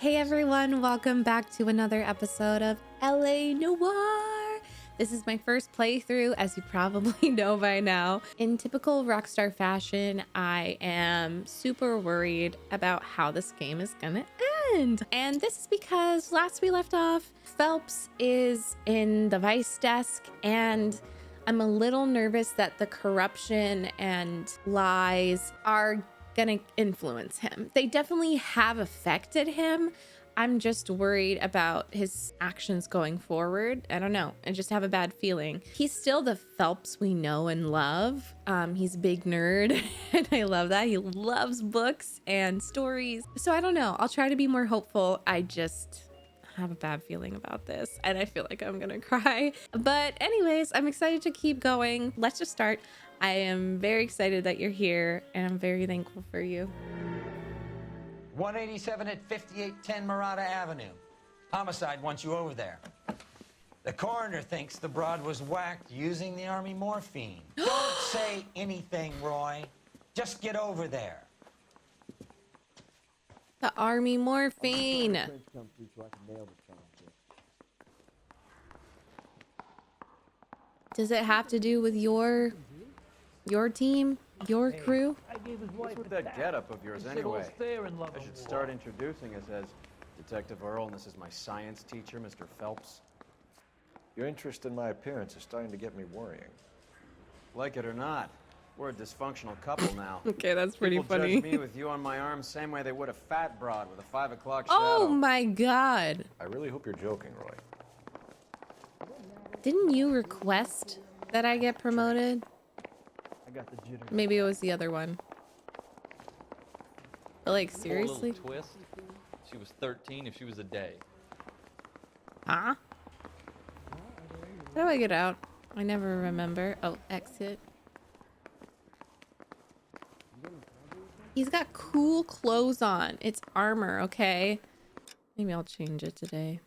Hey everyone, welcome back to another episode of LA Noire. This is my first playthrough, as you probably know by now. In typical Rockstar fashion, I am super worried about how this game is gonna end. And this is because last we left off, Phelps is in the vice desk and I'm a little nervous that the corruption and lies are gonna influence him. They definitely have affected him. I'm just worried about his actions going forward. I don't know. I just have a bad feeling. He's still the Phelps we know and love. He's a big nerd and I love that. He loves books and stories. So I don't know. I'll try to be more hopeful. I just have a bad feeling about this and I feel like I'm gonna cry. But anyways, I'm excited to keep going. Let's just start. I am very excited that you're here and I'm very thankful for you. 187 at 5810 Murata Avenue. Homicide wants you over there. The coroner thinks the broad was whacked using the army morphine. Don't say anything, Roy. Just get over there. The army morphine. Does it have to do with your team, your crew? What's with that getup of yours anyway? I should start introducing us as Detective Earl, and this is my science teacher, Mr. Phelps. Your interest in my appearance is starting to get me worrying. Like it or not, we're a dysfunctional couple now. Okay, that's pretty People funny. judge me with you on my arm same way they would a fat broad with a 5 o'clock Oh shadow. my God. I really hope you're joking, Roy. Didn't you request that I get promoted? I got the jitter. Maybe it was the other one. But like, Pull a seriously? little twist. She was 13 if she was a day. Huh? How do I get out? I never remember. Oh, exit. He's got cool clothes on. It's armor, okay? Maybe I'll change it today.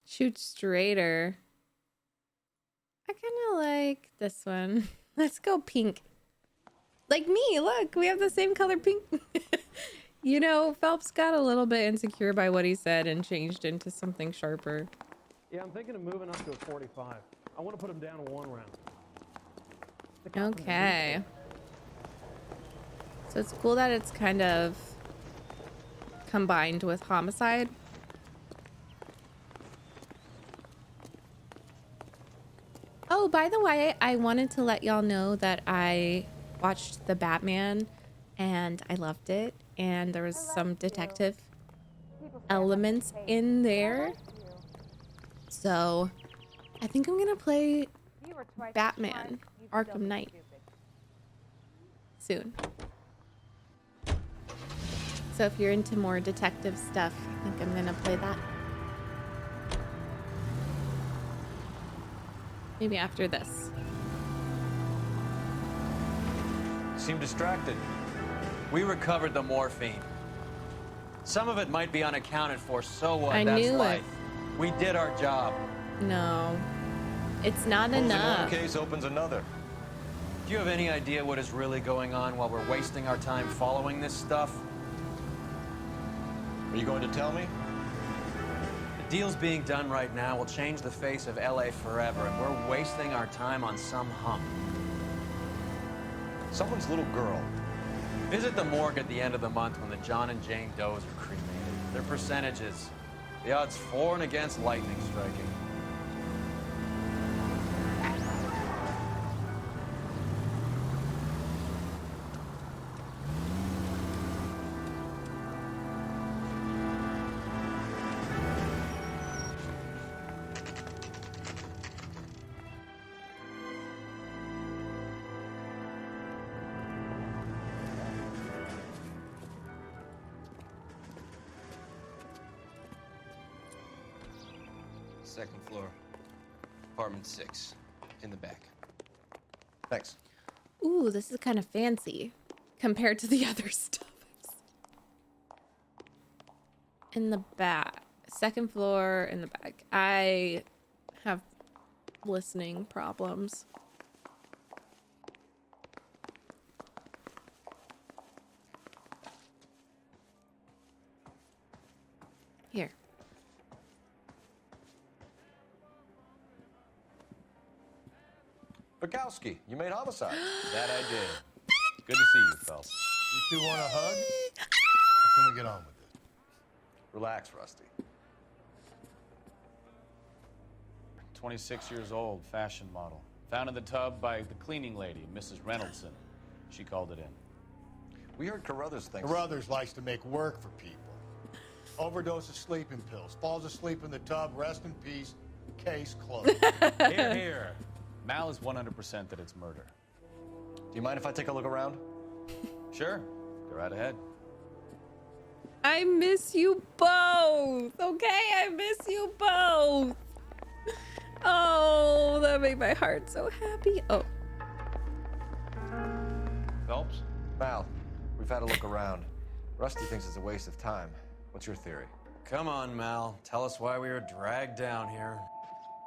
Shoot straighter. I kind of like this one. Let's go pink. Like me, look, we have the same color pink. You know, Phelps got a little bit insecure by what he said and changed into something sharper. Yeah, I'm thinking of moving up to a 45. I want to put him down to 1 round. Okay. So it's cool that it's kind of combined with homicide. Oh, by the way, I wanted to let y'all know that I watched The Batman and I loved it. And there was some detective elements in there. So I think I'm gonna play Batman Arkham Knight soon. So if you're into more detective stuff, I think I'm gonna play that. Maybe after this. Seem distracted. We recovered the morphine. Some of it might be unaccounted for, so what? I That's knew it. life. We did our job. No, it's not Closing one enough. case opens another. Do you have any idea what is really going on while we're wasting our time following this stuff? Are you going to tell me? The deals being done right now will change the face of LA forever, and we're wasting our time on some hump. Someone's little girl. Visit the morgue at the end of the month when the John and Jane Does are cremated. Their percentages. The odds for and against lightning striking. Second floor, apartment 6, in the back. Thanks. Ooh, this is kind of fancy compared to the other stuff. In the back. Second floor in the back. I have listening problems. Here. Bukowski, you made homicide. That I did. Good to see you, Phelps. You two want a hug? Or can we get on with it? Relax, Rusty. 26 years old, fashion model. Found in the tub by the cleaning lady, Mrs. Reynoldson. She called it in. We heard Carruthers thinks... Carruthers likes to make work for people. Overdose of sleeping pills. Falls asleep in the tub. Rest in peace. Case closed. Here, here. Mal is 100% that it's murder. Do you mind if I take a look around? Sure. Go right ahead. I miss you both. Okay, I miss you both. Oh, that made my heart so happy. Oh. Phelps? Mal, we've had a look around. Rusty thinks it's a waste of time. What's your theory? Come on, Mal. Tell us why we were dragged down here.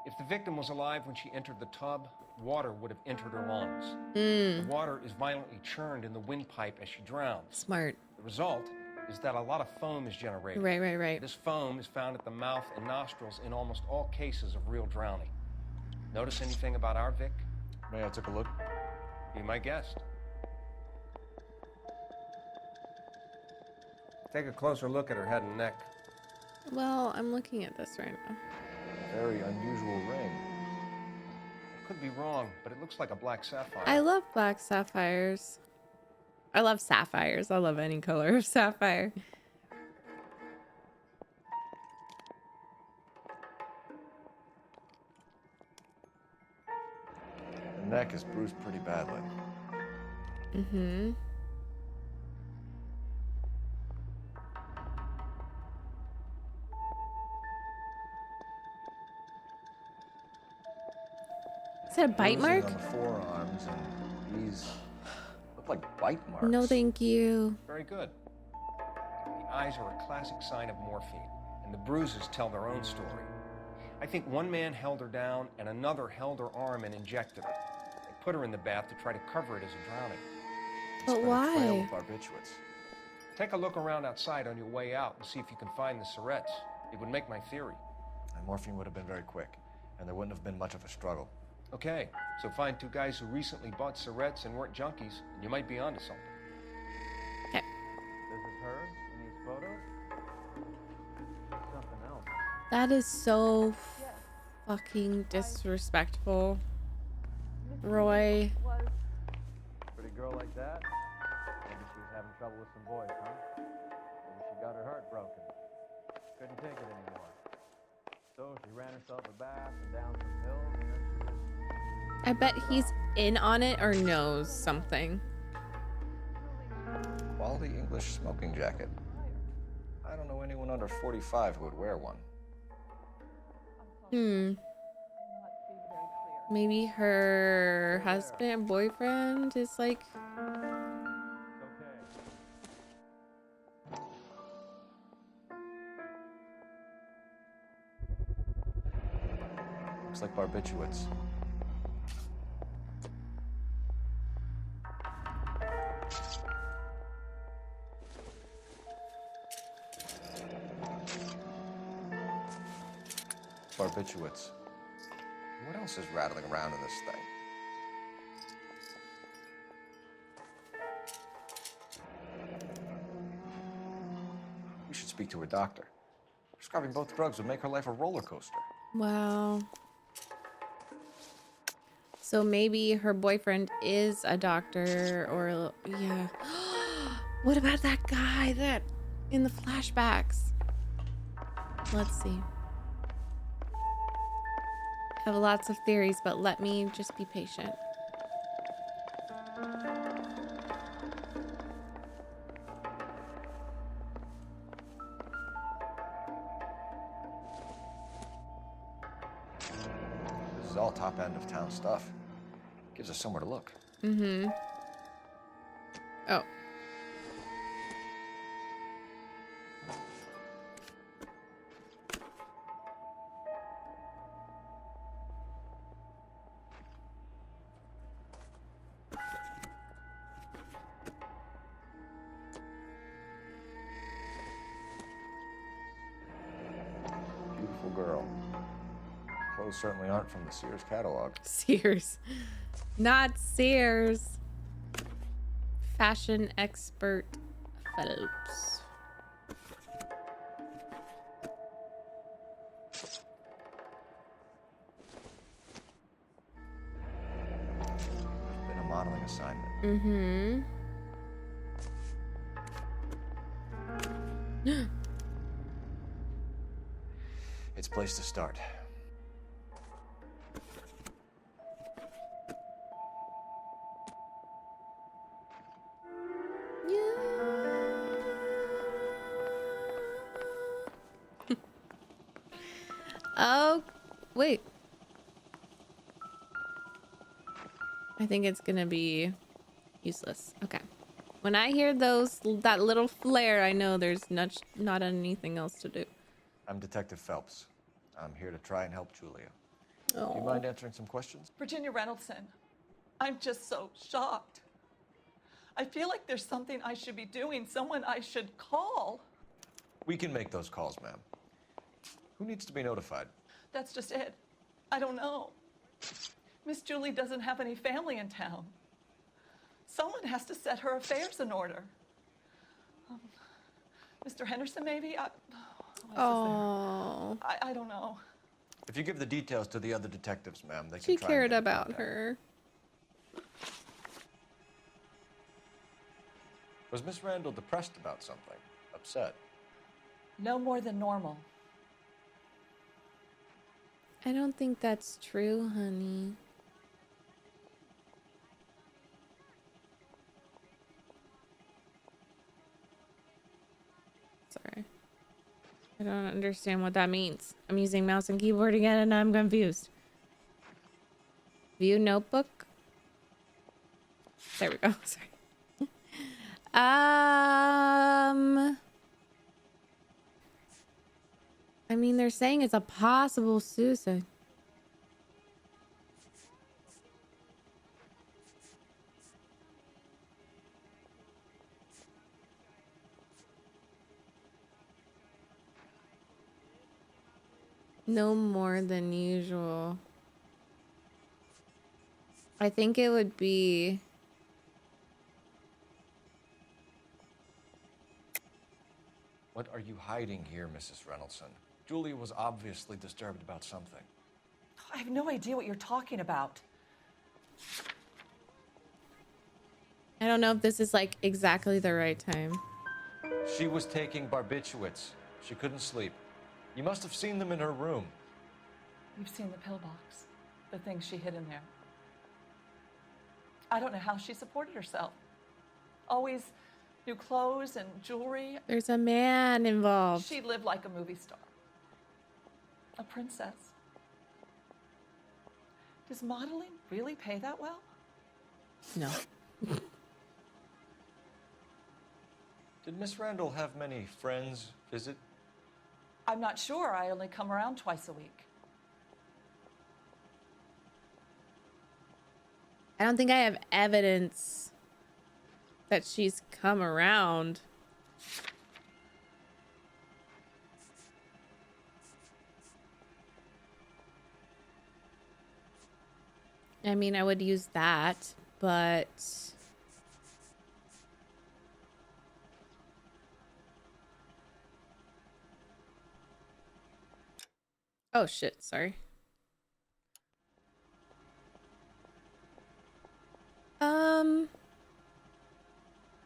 If the victim was alive when she entered the tub, water would have entered her lungs. The water is violently churned in the windpipe as she drowns. Smart. The result is that a lot of foam is generated. Right. This foam is found at the mouth and nostrils in almost all cases of real drowning. Notice anything about our Vic? May I take a look? Be my guest. Take a closer look at her head and neck. Well, I'm looking at this right now. Very unusual ring. I could be wrong, but it looks like a black sapphire. I love black sapphires. I love sapphires. I love any color of sapphire. The neck is bruised pretty badly. Mm-hmm. Is that a bite Bruises mark? on the forearms, and these look like bite marks. No, thank you. Very good. The eyes are a classic sign of morphine, and the bruises tell their own story. I think one man held her down, and another held her arm and injected her. They put her in the bath to try to cover it as a drowning. But It's been a trail why? of barbiturates. Take a look around outside on your way out and see if you can find the syrettes. It would make my theory. And morphine would have been very quick, and there wouldn't have been much of a struggle. Okay, so find two guys who recently bought syrettes and weren't junkies, and you might be onto something. This is her in these photos? Something else. That is so fucking disrespectful. Roy. Pretty girl like that? Maybe she was having trouble with some boys, huh? Maybe she got her heart broken. Couldn't take it anymore. So she ran herself a bath and down some pills, and then she just... I bet he's in on it or knows something. Quality English smoking jacket. I don't know anyone under 45 who would wear one. Maybe her husband, boyfriend is like... Looks like barbiturates. Barbiturates. What else is rattling around in this thing? We should speak to her doctor. Prescribing both drugs would make her life a roller coaster. Wow. So maybe her boyfriend is a doctor or... Yeah. What about that guy that in the flashbacks? Let's see. I have lots of theories, but let me just be patient. This is all top end of town stuff. Gives us somewhere to look. Mm-hmm. Oh. Those certainly aren't from the Sears catalog. Sears. Not Sears. Fashion expert Phelps. Been a modeling assignment. Mm-hmm. It's a place to start. Oh, wait. I think it's gonna be useless. Okay. When I hear that little flare, I know there's not anything else to do. I'm Detective Phelps. I'm here to try and help Julia. Oh. Do you mind answering some questions? Virginia Reynoldson, I'm just so shocked. I feel like there's something I should be doing, someone I should call. We can make those calls, ma'am. Who needs to be notified? That's just it. I don't know. Miss Julie doesn't have any family in town. Someone has to set her affairs in order. Mr. Henderson, maybe? Oh. I don't know. If you give the details to the other detectives, ma'am, they can She try cared and get in about contact. her. Was Miss Randall depressed about something? Upset? No more than normal. I don't think that's true, honey. Sorry. I don't understand what that means. I'm using mouse and keyboard again and I'm confused. View notebook. There we go. Sorry. I mean, they're saying it's a possible suicide. No more than usual. I think it would be... What are you hiding here, Mrs. Reynoldson? Julia was obviously disturbed about something. I have no idea what you're talking about. I don't know if this is like exactly the right time. She was taking barbiturates. She couldn't sleep. You must have seen them in her room. You've seen the pillbox, the things she hid in there. I don't know how she supported herself. Always new clothes and jewelry. There's a man involved. She lived like a movie star. A princess. Does modeling really pay that well? No. Did Miss Randall have many friends visit? I'm not sure. I only come around twice a week. I don't think I have evidence that she's come around. I mean, I would use that, but... Oh, shit. Sorry.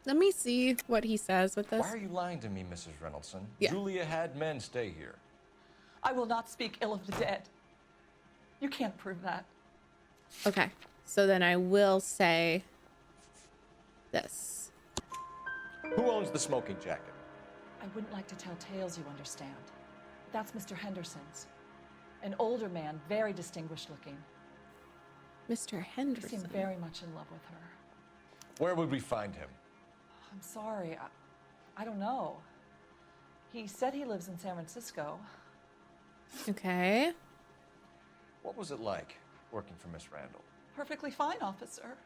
Let me see what he says with this. Why are you lying to me, Mrs. Reynoldson? Yeah. Julia had men stay here. I will not speak ill of the dead. You can't prove that. Okay. So then I will say this. Who owns the smoking jacket? I wouldn't like to tell tales, you understand. That's Mr. Henderson's. An older man, very distinguished looking. Mr. He Henderson. seemed very much in love with her. Where would we find him? I'm sorry, I don't know. He said he lives in San Francisco. Okay. What was it like working for Miss Randall? Perfectly fine, officer.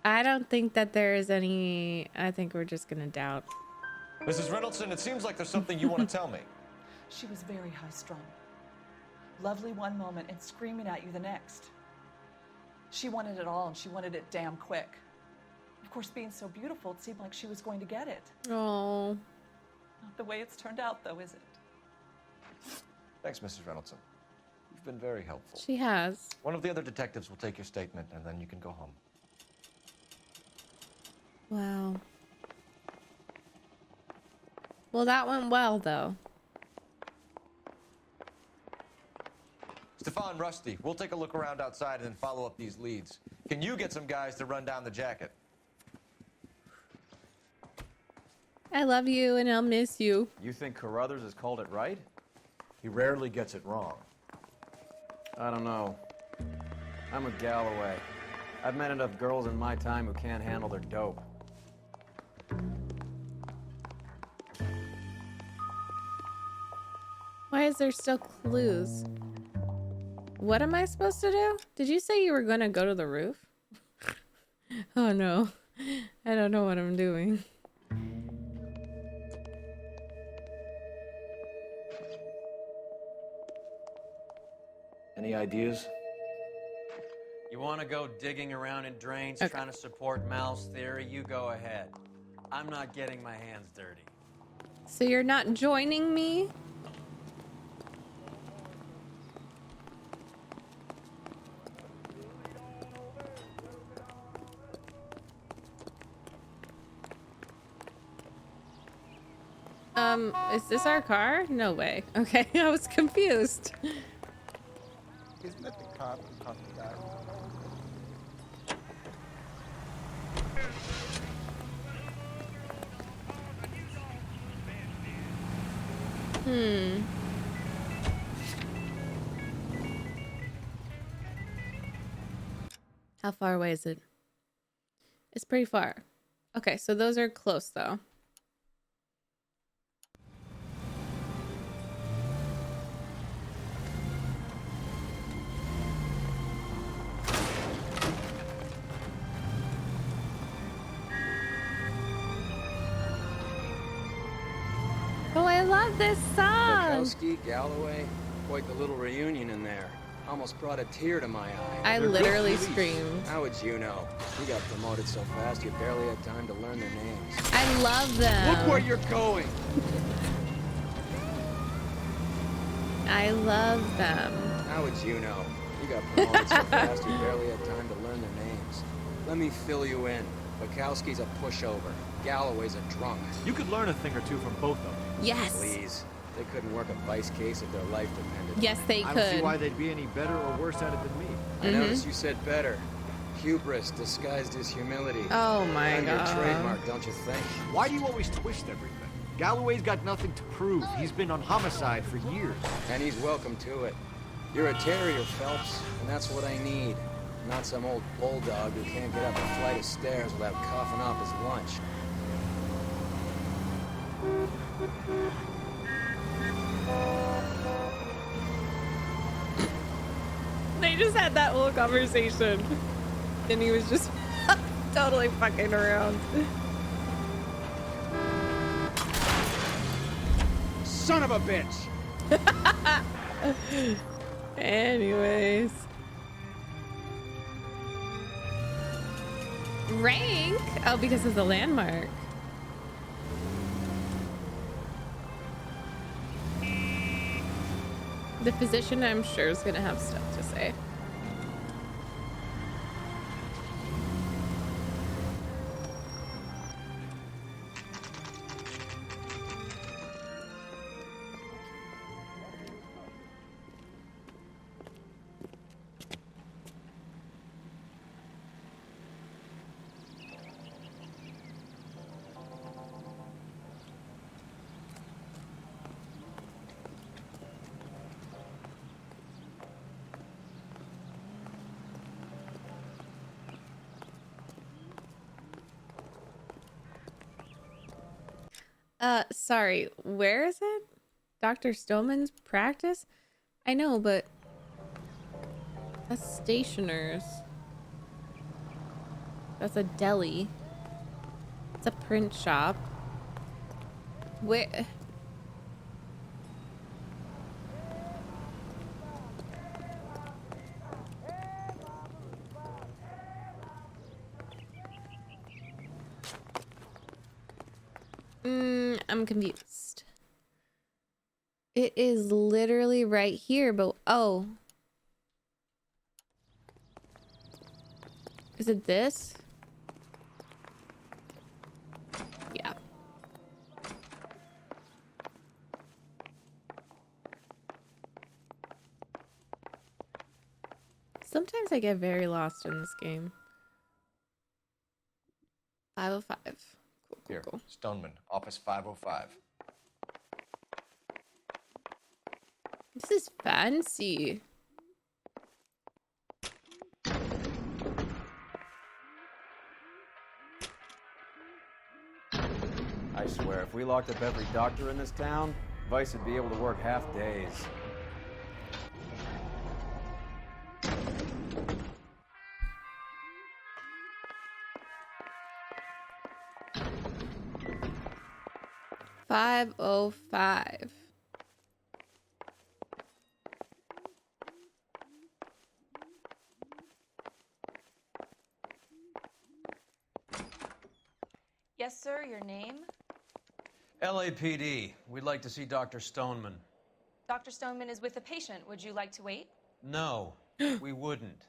I don't think that there is any... I think we're just gonna doubt. Mrs. Reynoldsson, it seems like there's something you want to tell me. She was very high-strung. Lovely one moment and screaming at you the next. She wanted it all, and she wanted it damn quick. Of course, being so beautiful, it seemed like she was going to get it. Oh. Not the way it's turned out, though, is it? Thanks, Mrs. Reynoldsson. You've been very helpful. She has. One of the other detectives will take your statement, and then you can go home. Wow. Well, that went well, though. Stefan, Rusty, we'll take a look around outside and then follow up these leads. Can you get some guys to run down the jacket? I love you and I'll miss you. You think Carruthers has called it right? He rarely gets it wrong. I don't know. I'm a Galloway. I've met enough girls in my time who can't handle their dope. Why is there still clues? What am I supposed to do? Did you say you were gonna go to the roof? Oh no. I don't know what I'm doing. Any ideas? You want to go digging around in drains, Okay. trying to support Mal's theory? You go ahead. I'm not getting my hands dirty. So you're not joining me? Is this our car? No way. Okay, I was confused. Isn't that the cop who caught the guy? How far away is it? It's pretty far. Okay, so those are close though. Oh, I love this song. Bukowski, Galloway, quite the little reunion in there. Almost brought a tear to my eye. I literally screamed. How would you know? You got promoted so fast you barely had time to learn their names. I love them. Look where you're going. I love them. How would you know? You got promoted so fast you barely had time to learn their names. Let me fill you in. Bukowski's a pushover. Galloway's a drunk. You could learn a thing or two from both of them. Yes. Please. They couldn't work a vice case if their life depended. Yes, they I don't see could. why they'd be any better or worse at it than me. I noticed you said better. Hubris disguised as humility. Oh my And your god. trademark, don't you think? Why do you always twist everything? Galloway's got nothing to prove. He's been on homicide for years. And he's welcome to it. You're a terrier, Phelps, and that's what I need. Not some old bulldog who can't get up a flight of stairs without coughing off his lunch. They just had that whole conversation. And he was just totally fucking around. Son of a bitch! Anyways. Rank? Oh, because of the landmark. The physician, I'm sure, is gonna have stuff to say. Sorry, where is it? Dr. Stoneman's practice? I know, but that's stationers. That's a deli. It's a print shop. Where? I'm confused. It is literally right here, but oh. Is it this? Yeah. Sometimes I get very lost in this game. 505. Cool, Here, cool. Stoneman, office 505. This is fancy. I swear, if we locked up every doctor in this town, Vice would be able to work half days. $5.05. Yes, sir, your name? LAPD. We'd like to see Dr. Stoneman. Dr. Stoneman is with a patient. Would you like to wait? No, we wouldn't.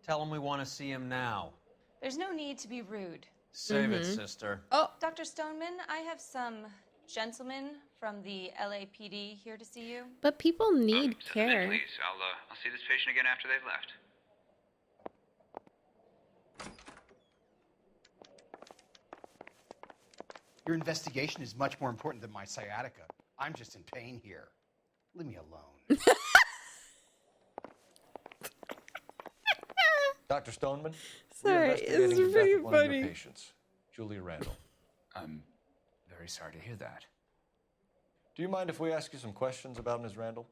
Tell him we want to see him now. There's no need to be rude. Save it, sister. Oh, Dr. Stoneman, I have some gentlemen from the LAPD here to see you. but people need care. Please, I'll see this patient again after they've left. Your investigation is much more important than my sciatica. I'm just in pain here. Leave me alone. Dr. Stoneman? Sorry, we're it's investigating the death pretty of one of funny. your patients, Julia Randall. I'm very sorry to hear that. Do you mind if we ask you some questions about Ms. Randall?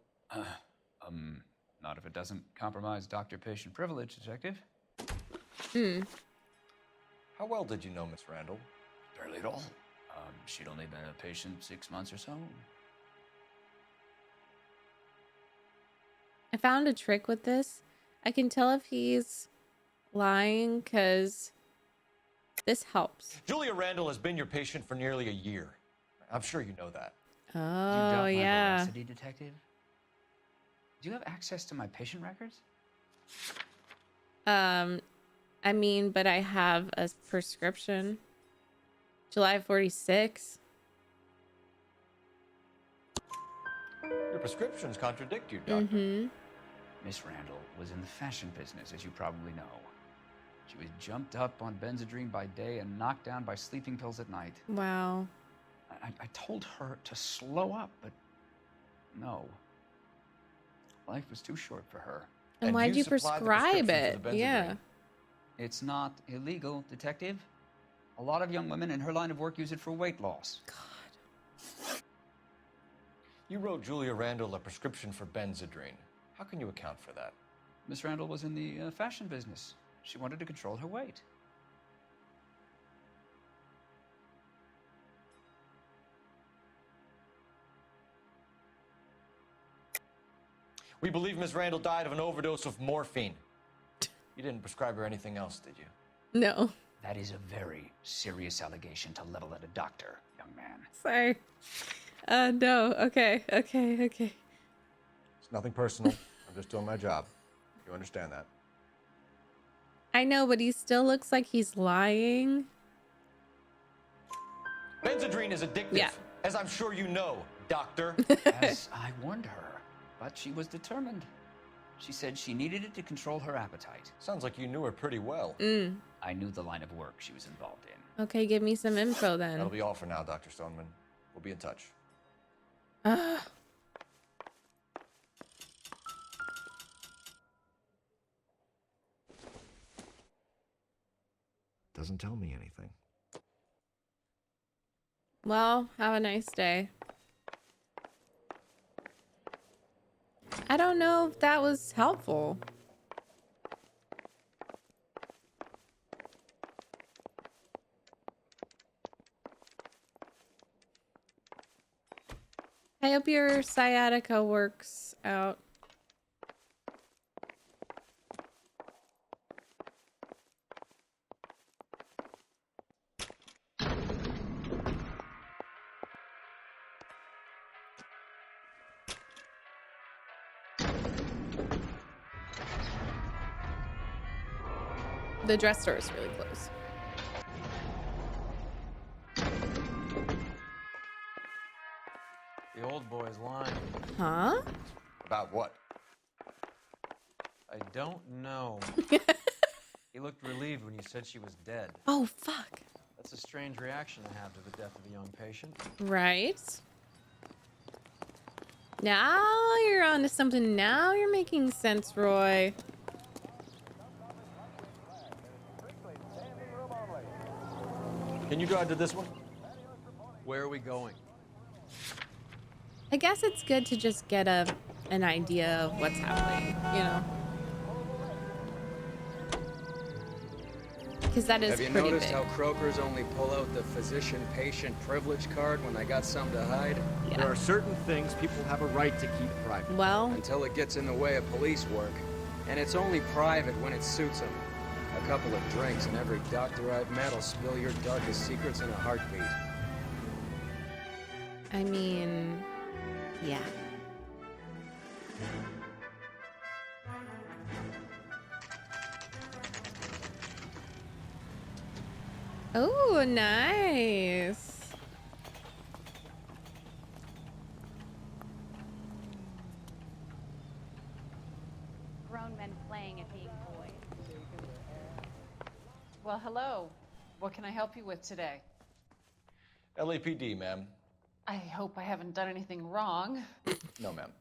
Not if it doesn't compromise doctor-patient privilege, Detective. How well did you know Miss Randall? Barely at all. She'd only been a patient 6 months or so. I found a trick with this. I can tell if he's lying because this helps. Julia Randall has been your patient for nearly a year. I'm sure you know that. Oh, Do you doubt my yeah. veracity, Detective? Do you have access to my patient records? I mean, but I have a prescription. July 46. Your prescriptions contradict you, Doctor. Mm-hmm. Miss Randall was in the fashion business, as you probably know. She was jumped up on Benzedrine by day and knocked down by sleeping pills at night. Wow. I told her to slow up, but no. Life was too short for her. And why'd you prescribe it? Yeah. It's not illegal, Detective. A lot of young women in her line of work use it for weight loss. God. You wrote Julia Randall a prescription for Benzedrine. How can you account for that? Miss Randall was in the fashion business. She wanted to control her weight. We believe Miss Randall died of an overdose of morphine. You didn't prescribe her anything else, did you? No. That is a very serious allegation to level at a doctor, young man. Sorry. No. Okay. It's nothing personal. I'm just doing my job. You understand that? I know, but he still looks like he's lying. Benzedrine is addictive, Yeah. as I'm sure you know, doctor. As I warned her, but she was determined. She said she needed it to control her appetite. Sounds like you knew her pretty well. I knew the line of work she was involved in. Okay, give me some info then. That'll be all for now, Dr. Stoneman. We'll be in touch. Doesn't tell me anything. Well, have a nice day. I don't know if that was helpful. I hope your sciatica works out. The dress store is really close. The old boy's lying. Huh? About what? I don't know. He looked relieved when you said she was dead. Oh, fuck. That's a strange reaction to have to the death of a young patient. Right. Now you're onto something. Now you're making sense, Roy. Can you drive to this one? Where are we going? I guess it's good to just get an idea of what's happening, you know? Because that is Have you pretty noticed big. how croakers only pull out the physician-patient privilege card when they got something to hide? Yeah. There are certain things people have a right to keep private. Well, Until it gets in the way of police work. And it's only private when it suits them. A couple of drinks and every doctor I've met will spill your darkest secrets in a heartbeat. I mean, yeah. Oh, nice. Grown men playing at being boys. Well, hello. What can I help you with today? LAPD, ma'am. I hope I haven't done anything wrong. No, ma'am.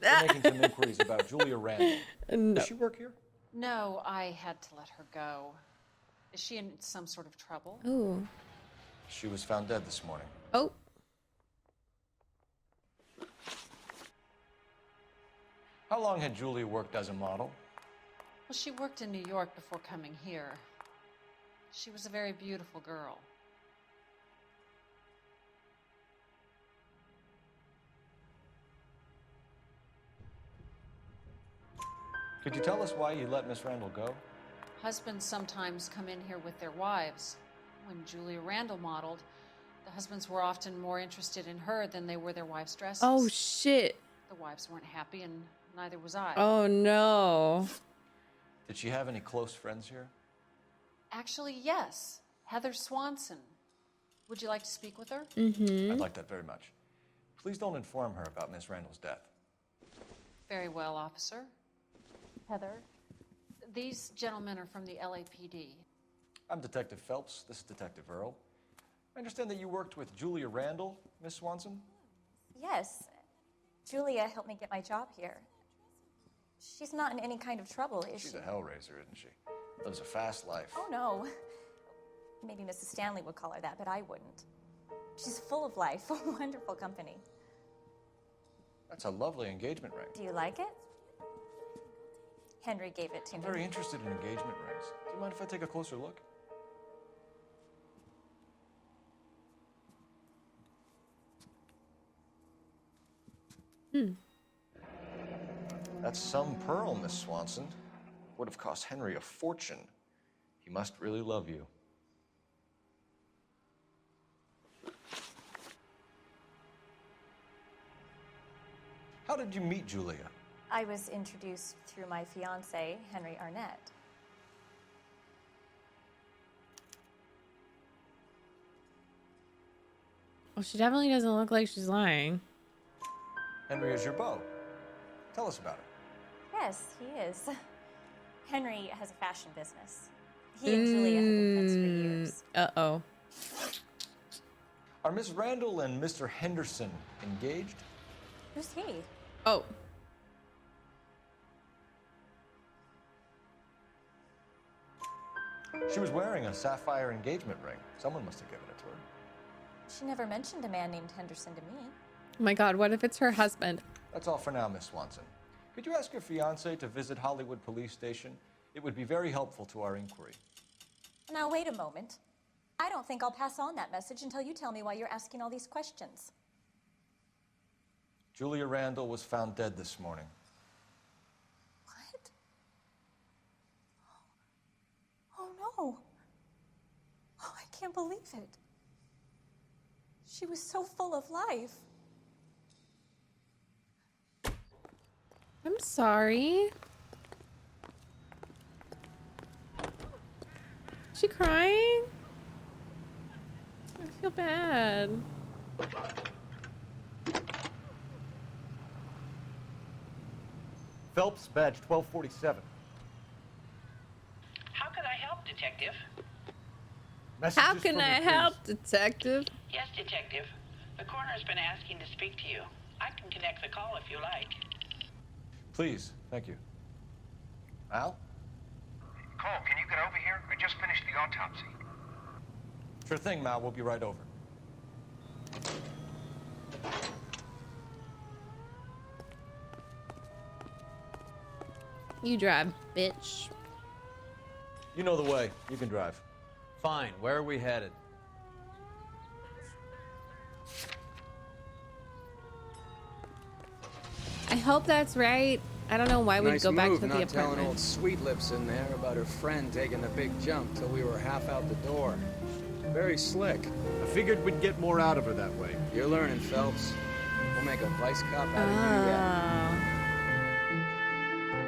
We're making some inquiries about Julia Randall. No. Does she work here? No, I had to let her go. Is she in some sort of trouble? Ooh. She was found dead this morning. Oh. How long had Julia worked as a model? Well, she worked in New York before coming here. She was a very beautiful girl. Could you tell us why you let Miss Randall go? Husbands sometimes come in here with their wives. When Julia Randall modeled, the husbands were often more interested in her than they were their wives' dresses. Oh, shit. The wives weren't happy, and neither was I. Oh, no. Did she have any close friends here? Actually, yes. Heather Swanson. Would you like to speak with her? Mm-hmm. I'd like that very much. Please don't inform her about Miss Randall's death. Very well, officer. Heather, these gentlemen are from the LAPD. I'm Detective Phelps. This is Detective Earl. I understand that you worked with Julia Randall, Miss Swanson? Yes. Julia helped me get my job here. She's not in any kind of trouble, is she? She's a hellraiser, isn't she? Lives a fast life. Oh, no. Maybe Mrs. Stanley would call her that, but I wouldn't. She's full of life, a wonderful company. That's a lovely engagement ring. Do you like it? Henry gave it to I'm me. very interested in engagement rings. Do you mind if I take a closer look? That's some pearl, Miss Swanson. Would have cost Henry a fortune. He must really love you. How did you meet Julia? I was introduced through my fiancé, Henry Arnett. Well, she definitely doesn't look like she's lying. Henry is your beau. Tell us about it. Yes, he is. Henry has a fashion business. He and Julia have been friends for years. Uh-oh. Are Miss Randall and Mr. Henderson engaged? Who's he? Oh. She was wearing a sapphire engagement ring. Someone must have given it to her. She never mentioned a man named Henderson to me. Oh my God, what if it's her husband? That's all for now, Miss Swanson. Could you ask your fiancé to visit Hollywood Police Station? It would be very helpful to our inquiry. Now, wait a moment. I don't think I'll pass on that message until you tell me why you're asking all these questions. Julia Randall was found dead this morning. What? Oh no. Oh, I can't believe it. She was so full of life. I'm sorry. Is she crying? I feel bad. Phelps, badge 1247. How can I help, Detective? How can I help, Detective? Yes, Detective. The coroner's been asking to speak to you. I can connect the call if you like. Please, thank you. Al? Cole, can you get over here? I just finished the autopsy. Sure thing, Mal. We'll be right over. You drive, bitch. You know the way. You can drive. Fine. Where are we headed? I hope that's right. I don't know why we'd Nice go back move, to the not telling apartment. old Sweet Lips in there about her friend taking the big jump till we were half out the door. Very slick. I figured we'd get more out of her that way. You're learning, Phelps. We'll make a vice cop out of you yet.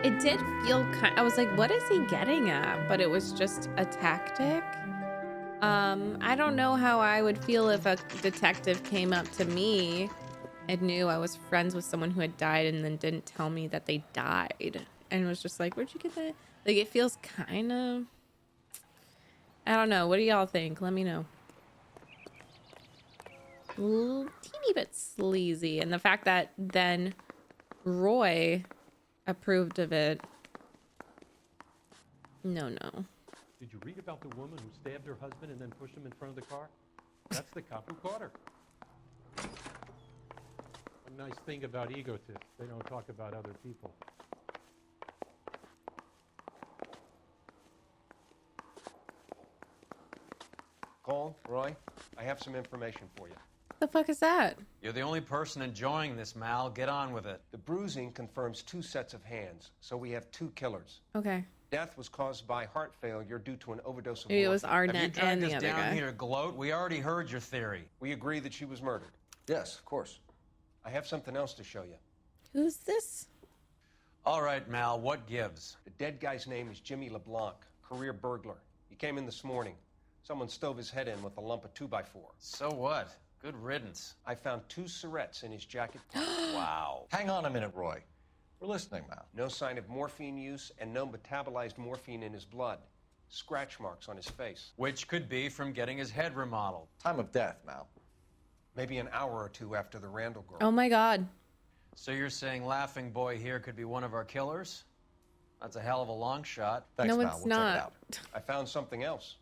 It did feel kind. I was like, what is he getting at? But it was just a tactic. I don't know how I would feel if a detective came up to me and knew I was friends with someone who had died and then didn't tell me that they died and was just like, where'd you get that? Like, it feels kind of, I don't know. What do y'all think? Let me know. A little teeny bit sleazy. And the fact that then Roy approved of it. No. Did you read about the woman who stabbed her husband and then pushed him in front of the car? That's the cop who caught her. One nice thing about egotists, they don't talk about other people. Cole, Roy, I have some information for you. The fuck is that? You're the only person enjoying this, Mal. Get on with it. The bruising confirms 2 sets of hands, so we have 2 killers. Okay. Death was caused by heart failure due to an overdose of Maybe it was morphine. Arnett and the other down guy. here to gloat? We already heard your theory. We agree that she was murdered. Yes, of course. I have something else to show you. Who's this? All right, Mal, what gives? The dead guy's name is Jimmy LeBlanc, career burglar. He came in this morning. Someone stove his head in with a lump of 2x4. So what? Good riddance. I found 2 syrettes in his jacket pocket. Wow. Hang on a minute, Roy. We're listening, Mal. No sign of morphine use and no metabolized morphine in his blood. Scratch marks on his face. Which could be from getting his head remodeled. Time of death, Mal. Maybe an hour or 2 after the Randall girl. Oh my God. So you're saying Laughing Boy here could be one of our killers? That's a hell of a long shot. Thanks, No, Mal. it's We'll not. check it out. I found something else.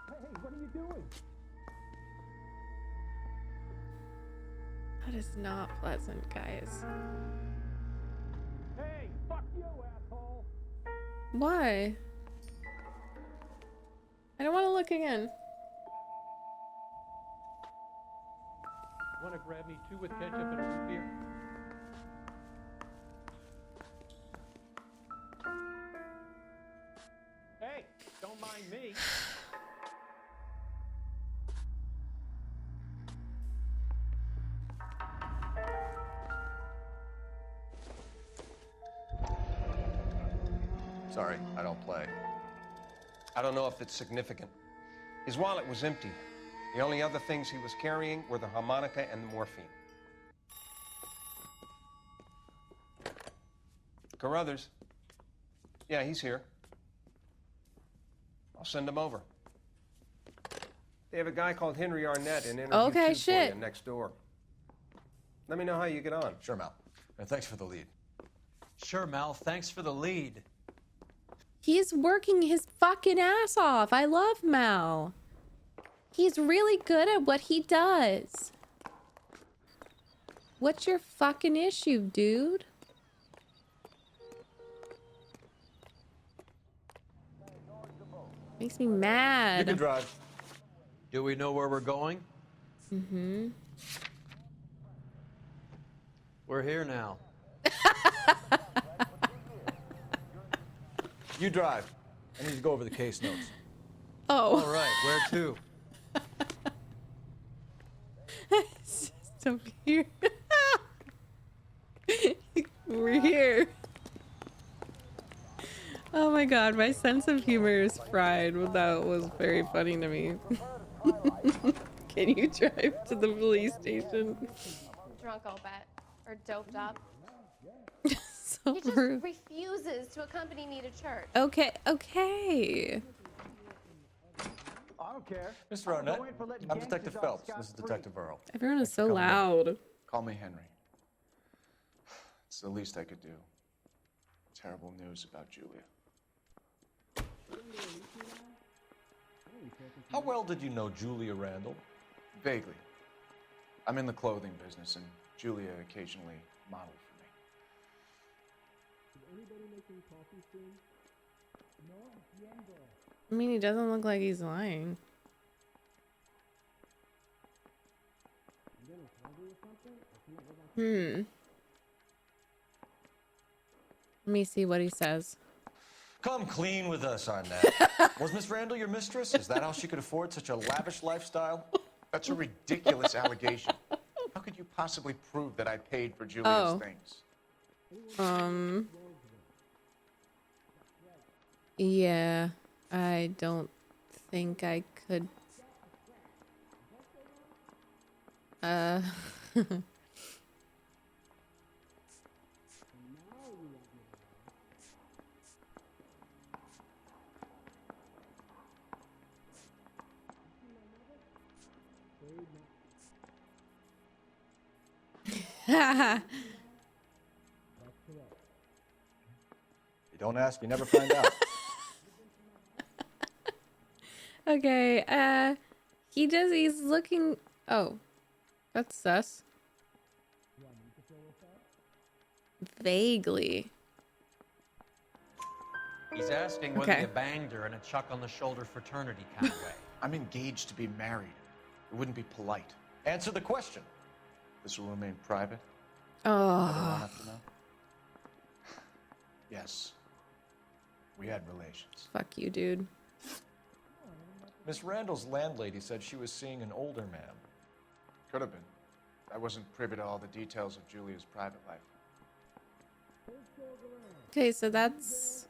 Hey, what are you doing? That is not pleasant, guys. Hey, fuck you, asshole! Why? I don't want to look again. Want to grab me 2 with ketchup and a root beer? Hey, don't mind me. Sorry, I don't play. I don't know if it's significant. His wallet was empty. The only other things he was carrying were the harmonica and the morphine. Carruthers. Yeah, he's here. I'll send him over. They have a guy called Henry Arnett in interview Okay, 2 shit. for you next door. Let me know how you get on. Sure, Mal. And thanks for the lead. Sure, Mal. Thanks for the lead. He's working his fucking ass off. I love Mal. He's really good at what he does. What's your fucking issue, dude? Makes me mad. You can drive. Do we know where we're going? Mm-hmm. We're here now. You drive. I need to go over the case notes. Oh. All right, where to? So here. We're here. Oh my god, my sense of humor is fried. That was very funny to me. Can you drive to the police station? Drunk, I'll bet. Or doped up. So He just rude. refuses to accompany me to church. Okay, okay. I don't care. Mr. Arnett, I'm Detective Phelps. This is Detective Earl. Everyone is so loud. Call me Henry. It's the least I could do. Terrible news about Julia. How well did you know Julia Randall? Vaguely. I'm in the clothing business, and Julia occasionally modeled for me. I mean, he doesn't look like he's lying. Let me see what he says. Come clean with us, Arnett. Was Miss Randall your mistress? Is that how she could afford such a lavish lifestyle? That's a ridiculous allegation. How could you possibly prove that I paid for Julia's things? Yeah, I don't think I could. You don't ask, you never find out. Okay, he's looking. Oh, that's sus. Vaguely. He's asking whether Okay. you banged her in a chuck on the shoulder fraternity kind of way. I'm engaged to be married. It wouldn't be polite. Answer the question. This will remain private. Oh. Everyone have to know? Yes. We had relations. Fuck you, dude. Miss Randall's landlady said she was seeing an older man. Could have been. I wasn't privy to all the details of Julia's private life. Okay, so that's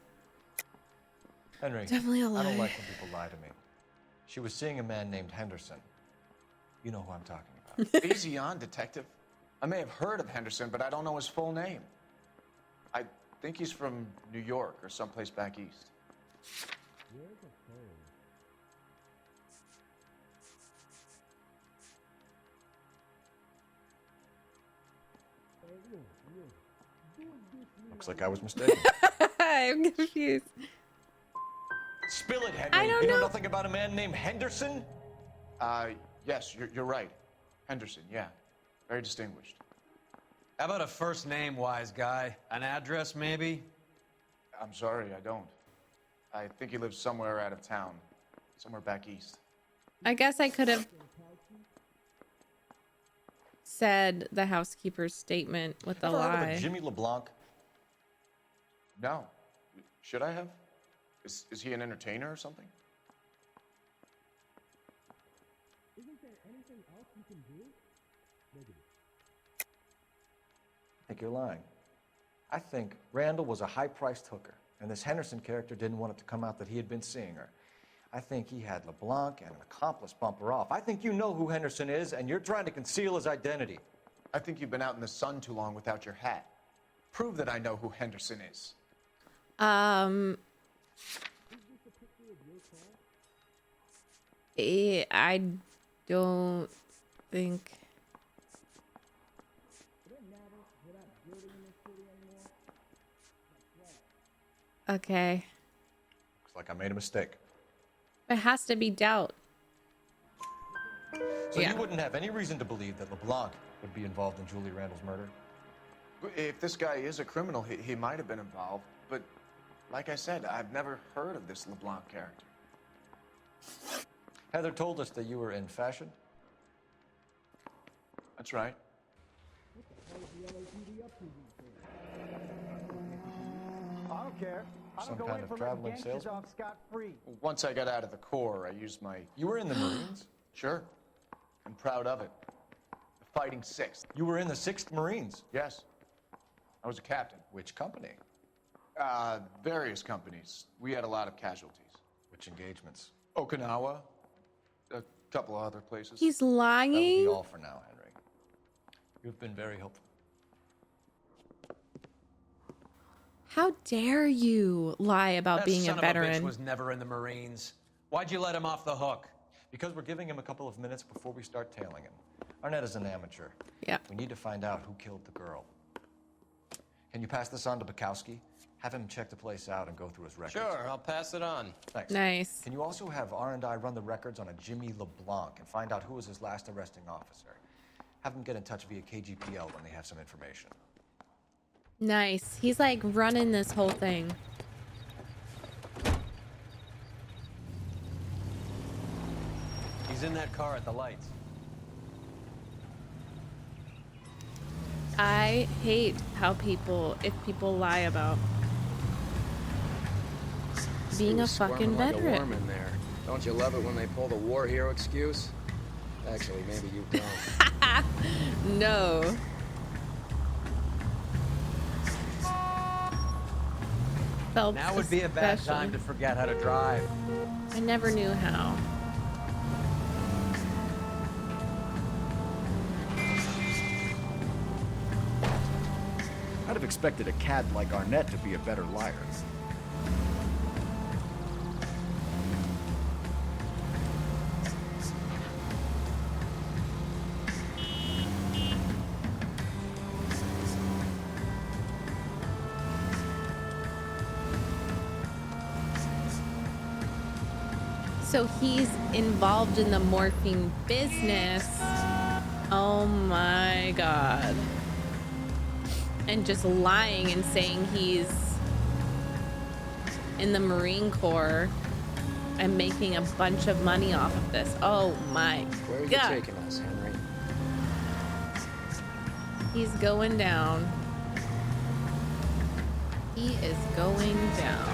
Henry, definitely a I don't lie. like when people lie to me. She was seeing a man named Henderson. You know who I'm talking about. Easy on, detective. I may have heard of Henderson, but I don't know his full name. I think he's from New York or someplace back east. Looks like I was mistaken. I'm confused. Spill it, Henry. I don't you know know. nothing about a man named Henderson? Yes, you're right. Henderson, yeah. Very distinguished. How about a first name, wise guy? An address, maybe? I'm sorry, I don't. I think he lives somewhere out of town. Somewhere back east. I guess I could have said the housekeeper's statement with a Ever heard of lie. a Jimmy LeBlanc? No. Should I have? Is he an entertainer or something? I think you're lying. I think Randall was a high-priced hooker, and this Henderson character didn't want it to come out that he had been seeing her. I think he had LeBlanc and an accomplice bump her off. I think you know who Henderson is, and you're trying to conceal his identity. I think you've been out in the sun too long without your hat. Prove that I know who Henderson is. I don't think. Okay. Looks like I made a mistake. It has to be doubt. So Yeah. you wouldn't have any reason to believe that LeBlanc would be involved in Julie Randall's murder? If this guy is a criminal, he might have been involved. But like I said, I've never heard of this LeBlanc character. Heather told us that you were in fashion. That's right. I don't care. I Some don't go kind in of for letting traveling gangsters salesman? off scot-free. Once I got out of the Corps, I used my... You were in the Marines? Sure. I'm proud of it. The Fighting Sixth. You were in the 6th Marines? Yes. I was a captain. Which company? Various companies. We had a lot of casualties. Which engagements? Okinawa. A couple of other places. He's That will lying. be all for now, Henry. You've been very helpful. How dare you lie about That being a son of veteran? bitch was never in the Marines. Why'd you let him off the hook? Because we're giving him a couple of minutes before we start tailing him. Arnett is an amateur. Yeah. We need to find out who killed the girl. Can you pass this on to Bukowski? Have him check the place out and go through his records. Sure, I'll pass it on. Thanks. Nice. Can you also have R&I run the records on a Jimmy LeBlanc and find out who was his last arresting officer? Have them get in touch via KGPL when they have some information. Nice. He's like running this whole thing. He's in that car at the lights. I hate how if people lie about being a fucking Like a veteran. worm in there. Don't you love it when they pull the war hero excuse? Actually, maybe you don't. No. Phelps Now would be a bad especially. time to forget how to drive. I never knew how. I'd have expected a cad like Arnett to be a better liar. So he's involved in the morphine business. Oh my god. And just lying and saying he's in the Marine Corps and making a bunch of money off of this. Oh my Where are you god. taking us, Henry? He's going down. He is going down.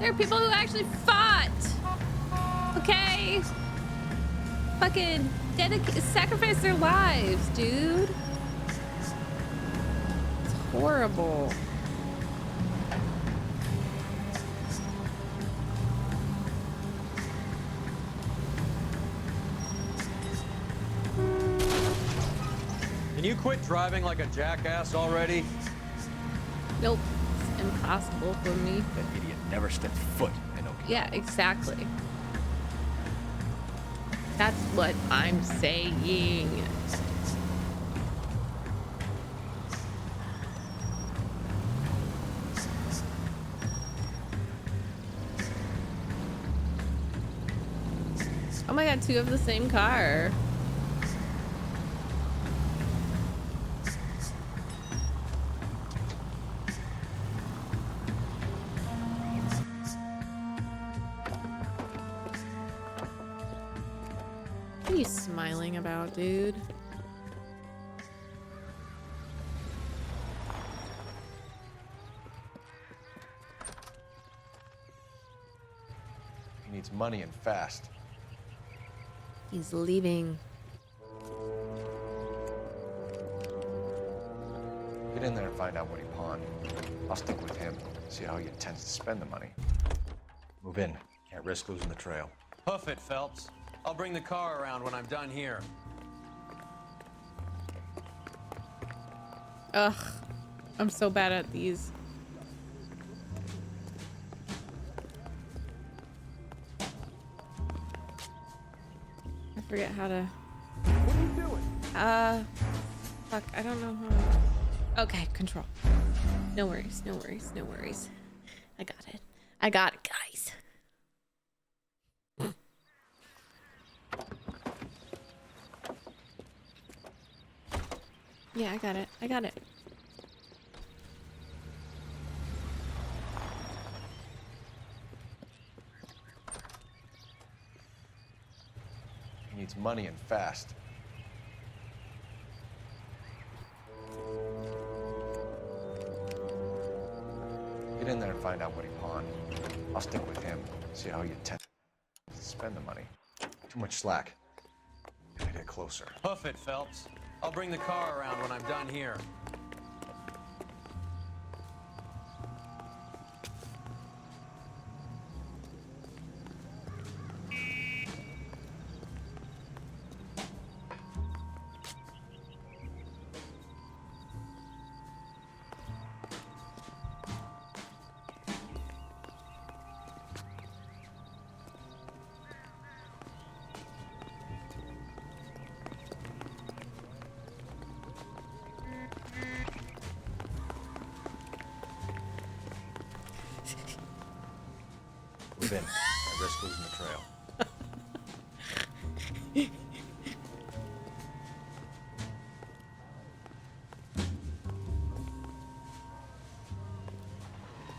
There are people who actually fought. Okay. Fucking sacrifice their lives, dude. It's horrible. Can you quit driving like a jackass already? Nope. It's impossible for me. That idiot never stepped foot in Okinawa. Yeah, exactly. That's what I'm saying. Oh my god, two of the same car. What are you smiling about, dude? He needs money and fast. He's leaving. Get in there and find out what he pawned. I'll stick with him, see how he intends to spend the money. Move in. Can't risk losing the trail. Hoof it, Phelps. I'll bring the car around when I'm done here. Ugh. I'm so bad at these. I forget how to... What are you doing? Fuck, I don't know how... Okay, control. No worries, no worries, no worries. I got it. I got it, guys. Yeah, I got it. I got it. He needs money and fast. Get in there and find out what he pawned. I'll stick with him. See how you spend the money. Too much slack. Gotta get closer. Hoof it, Phelps. I'll bring the car around when I'm done here. Move in. I risk losing the trail.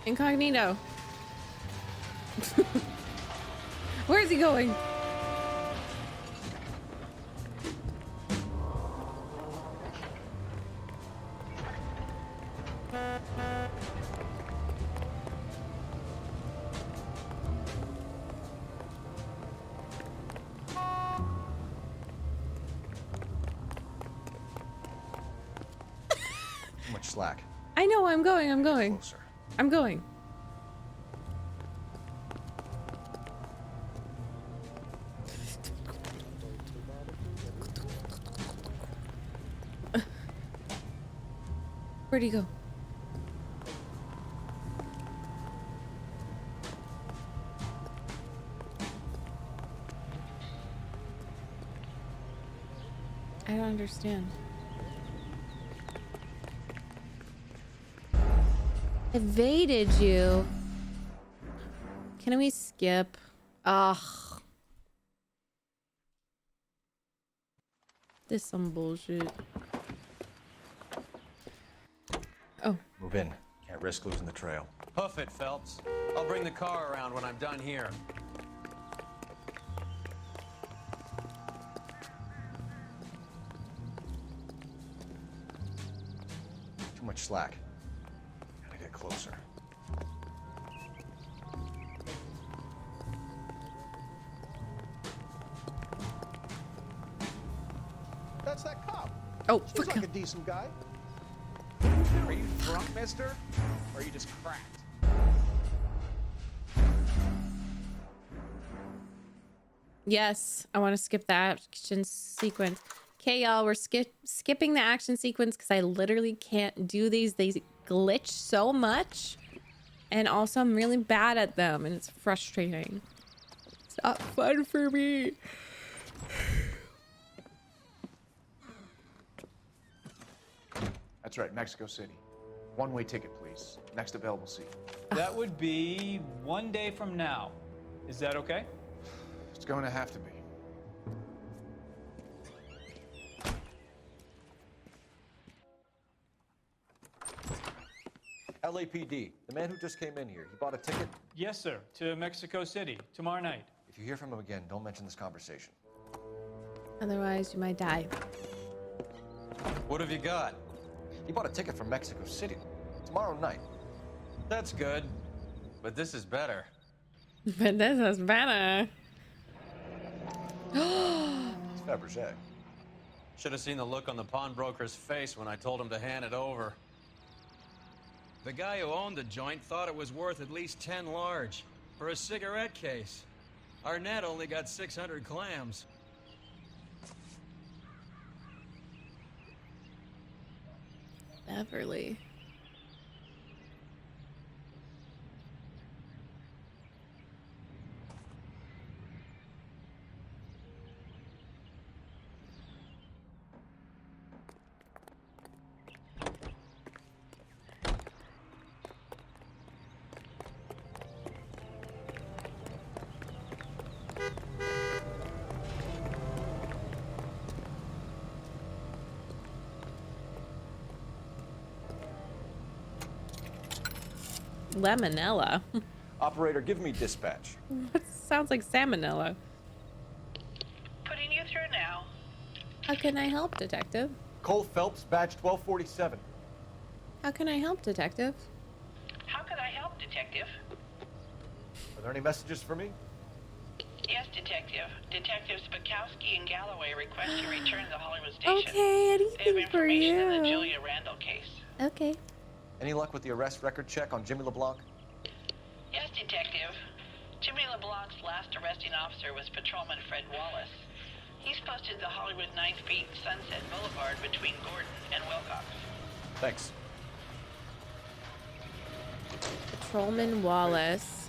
Incognito. Where is he going? Too much slack. I know, I'm going. I'm going. Closer. I'm going. Where'd he go? I don't understand. Evaded you. Can we skip? Ugh. This is some bullshit. Oh. Move in. Can't risk losing the trail. Hoof it, Phelps. I'll bring the car around when I'm done here. Too much slack. Gotta get closer. That's that cop. Oh, seems like a decent guy. Are you drunk, mister? Or are you just cracked? Yes, I want to skip the action sequence. Okay, y'all, we're skipping the action sequence because I literally can't do these. They glitch so much. And also, I'm really bad at them, and it's frustrating. It's not fun for me. That's right, Mexico City. One-way ticket, please. Next available seat. That would be 1 day from now. Is that okay? It's going to have to be. LAPD, the man who just came in here, he bought a ticket? Yes, sir. To Mexico City, tomorrow night. If you hear from him again, don't mention this conversation. Otherwise, you might die. What have you got? He bought a ticket from Mexico City. Tomorrow night. That's good. But this is better. But this is better. It's Fabergé. Should have seen the look on the pawnbroker's face when I told him to hand it over. The guy who owned the joint thought it was worth at least 10 large for a cigarette case. Arnett only got 600 clams. Beverly. Lemonella. Operator, give me dispatch. What sounds like salmonella? Putting you through now. How can I help, detective? Cole Phelps, badge 1247. How can I help, detective? How could I help, detective? Are there any messages for me? Yes, detective. Detectives Bukowski and Galloway request you return to the Hollywood station. Okay, They have anything for information in the you. Julia Randall case. Okay. Any luck with the arrest record check on Jimmy LeBlanc? Yes, detective. Jimmy LeBlanc's last arresting officer was Patrolman Fred Wallace. He's posted the Hollywood 9th Street Sunset Boulevard between Gordon and Wilcox. Thanks. Patrolman Wallace.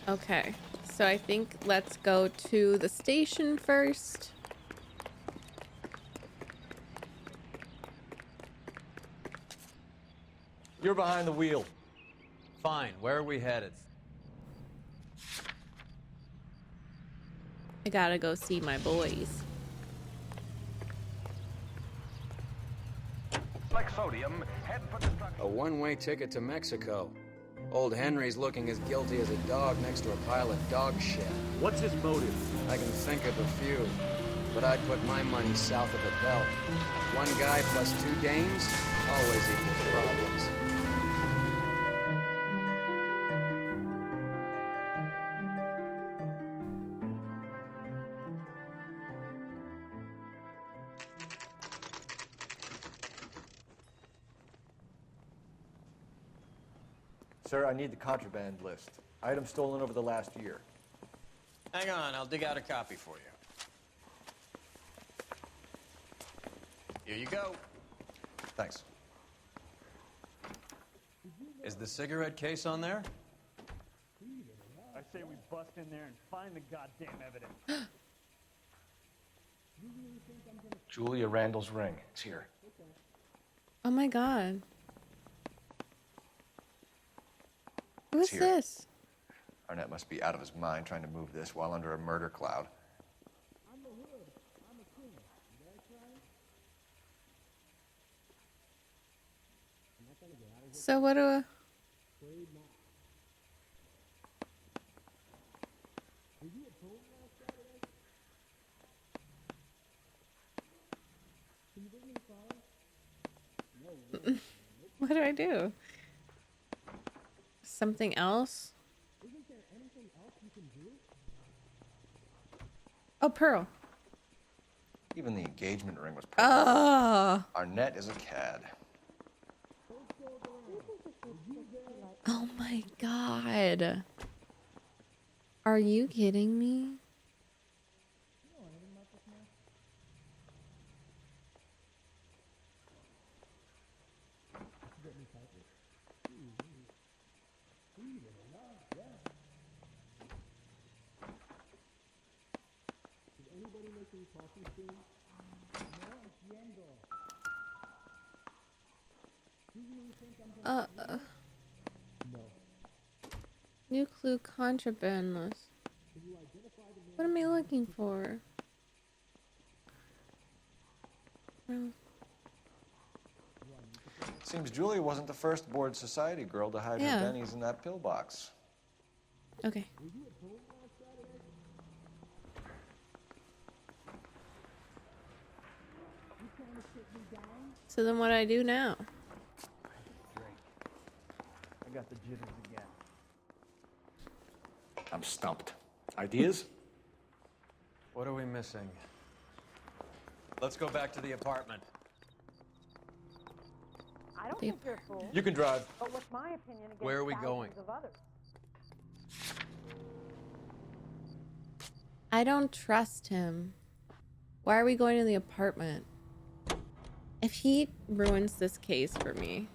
Okay, so I think let's go to the station first. You're behind the wheel. Fine. Where are we headed? I gotta go see my boys. Like sodium, head for destruction. A one-way ticket to Mexico. Old Henry's looking as guilty as a dog next to a pile of dog shit. What's his motive? I can think of a few, but I'd put my money south of the belt. One guy plus two dames always equals problems. Sir, I need the contraband list. Items stolen over the last year. Hang on, I'll dig out a copy for you. Here you go. Thanks. Is the cigarette case on there? I say we bust in there and find the goddamn evidence. Julia Randall's ring. It's here. Oh my god. Who's here. this? Arnett must be out of his mind trying to move this while under a murder cloud. So what do I... What do I do? Something else? Oh, Pearl. Even the engagement ring was Oh. Arnett is a cad. Oh my god. Are you kidding me? New clue contraband list. What am I looking for? Seems Julia wasn't the first bored society girl to hide Yeah. her bennies in that pillbox. Okay. So then what do I do now? I got the jitters again. I'm stumped. Ideas? What are we missing? Let's go back to the apartment. I don't think you're a fool. You can drive. But what's my opinion against Where are we thousands going? of others? I don't trust him. Why are we going to the apartment? If he ruins this case for me.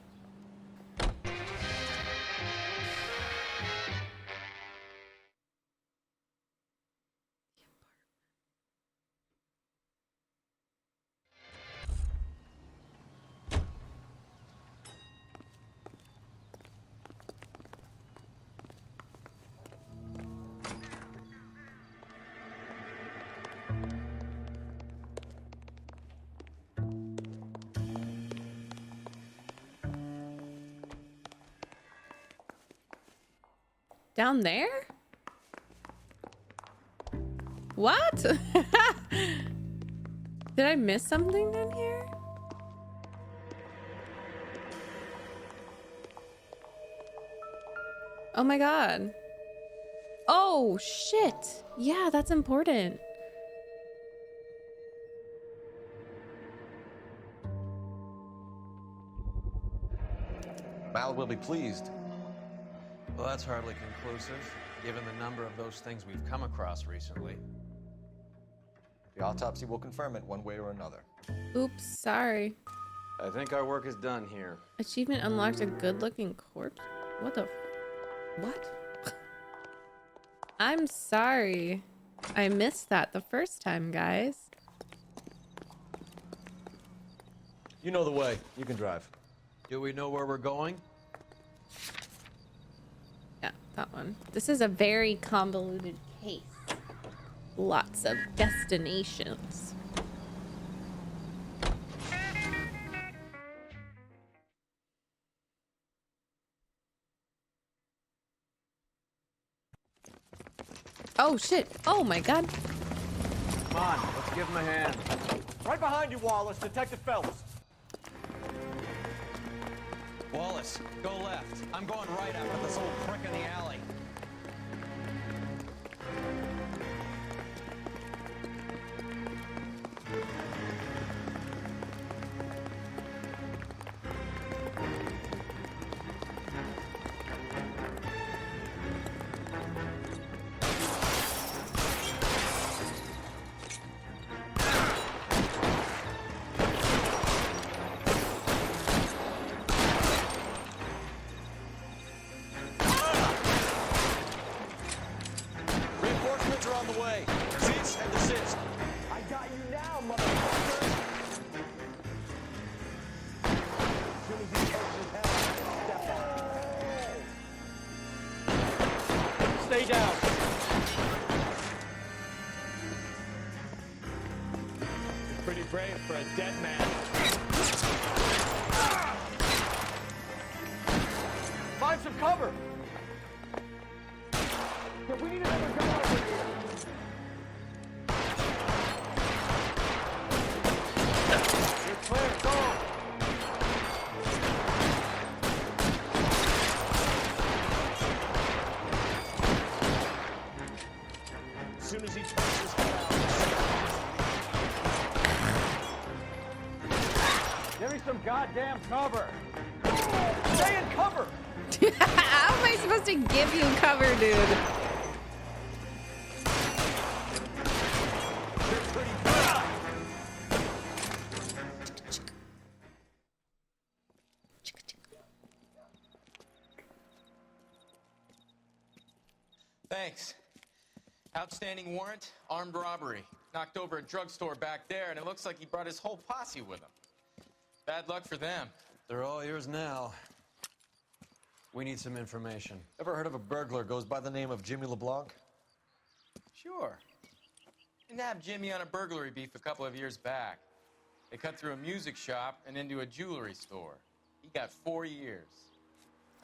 Down there? What? Did I miss something down here? Oh my god. Oh shit. Yeah, that's important. Mal will be pleased. Well, that's hardly conclusive, given the number of those things we've come across recently. The autopsy will confirm it one way or another. Oops, sorry. I think our work is done here. Achievement unlocked, a good-looking corpse? What the... What? I'm sorry. I missed that the first time, guys. You know the way. You can drive. Do we know where we're going? Yeah, that one. This is a very convoluted case. Lots of destinations. Oh shit. Oh my god. Come on, let's give him a hand. Right behind you, Wallace. Detective Phelps. Wallace, go left. I'm going right after this old prick in the alley. Stay down. Pretty brave for a dead man. Find some cover. We need another gun over here. You're clear. Go. As soon as he turns his head out. Give me some goddamn cover. Stay in cover. How am I supposed to give you cover, dude? You're pretty good. Thanks. Outstanding warrant, armed robbery. Knocked over a drugstore back there, and it looks like he brought his whole posse with him. Bad luck for them. They're all yours now. We need some information. Ever heard of a burglar goes by the name of Jimmy LeBlanc? Sure. I nabbed Jimmy on a burglary beef a couple of years back. They cut through a music shop and into a jewelry store. He got 4 years.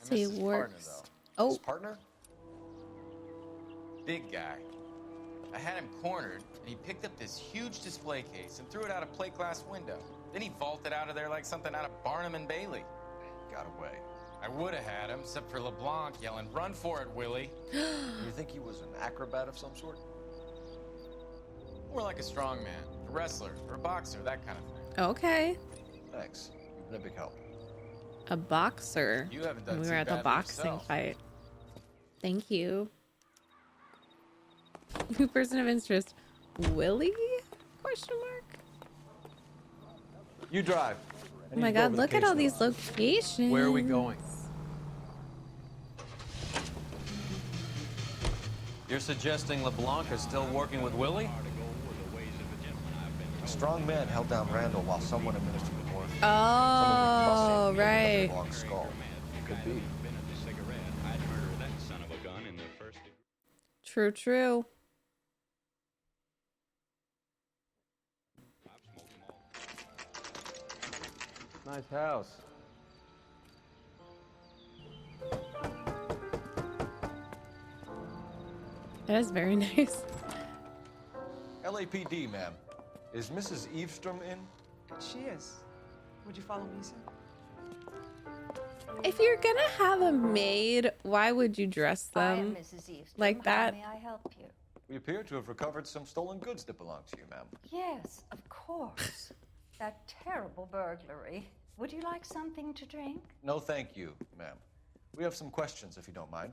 I So he miss his partner, works. though. Oh. His partner? Big guy. I had him cornered, and he picked up this huge display case and threw it out a plate glass window. Then he vaulted out of there like something out of Barnum and Bailey. Got away. I would have had him, except for LeBlanc yelling, "Run for it, Willie!" You think he was an acrobat of some sort? More like a strongman, a wrestler, or a boxer, that kind of thing. Okay. Thanks. You've been a big help. A boxer. You haven't done We too were at the badly boxing yourself. fight. Thank you. New person of interest. Willie? Question mark. You drive. Oh my god, look at all these locations. Where are we going? You're suggesting LeBlanc is still working with Willie? A strong man held down Randall while someone administered the morphine. Oh, right. LeBlanc's skull. Could be. True, true. Nice house. That is very nice. LAPD, ma'am. Is Mrs. Evestrom in? She is. Would you follow me, sir? If you're gonna have a maid, why would you dress them like that? May I help you? We appear to have recovered some stolen goods that belong to you, ma'am. Yes, of course. That terrible burglary. Would you like something to drink? No, thank you, ma'am. We have some questions, if you don't mind.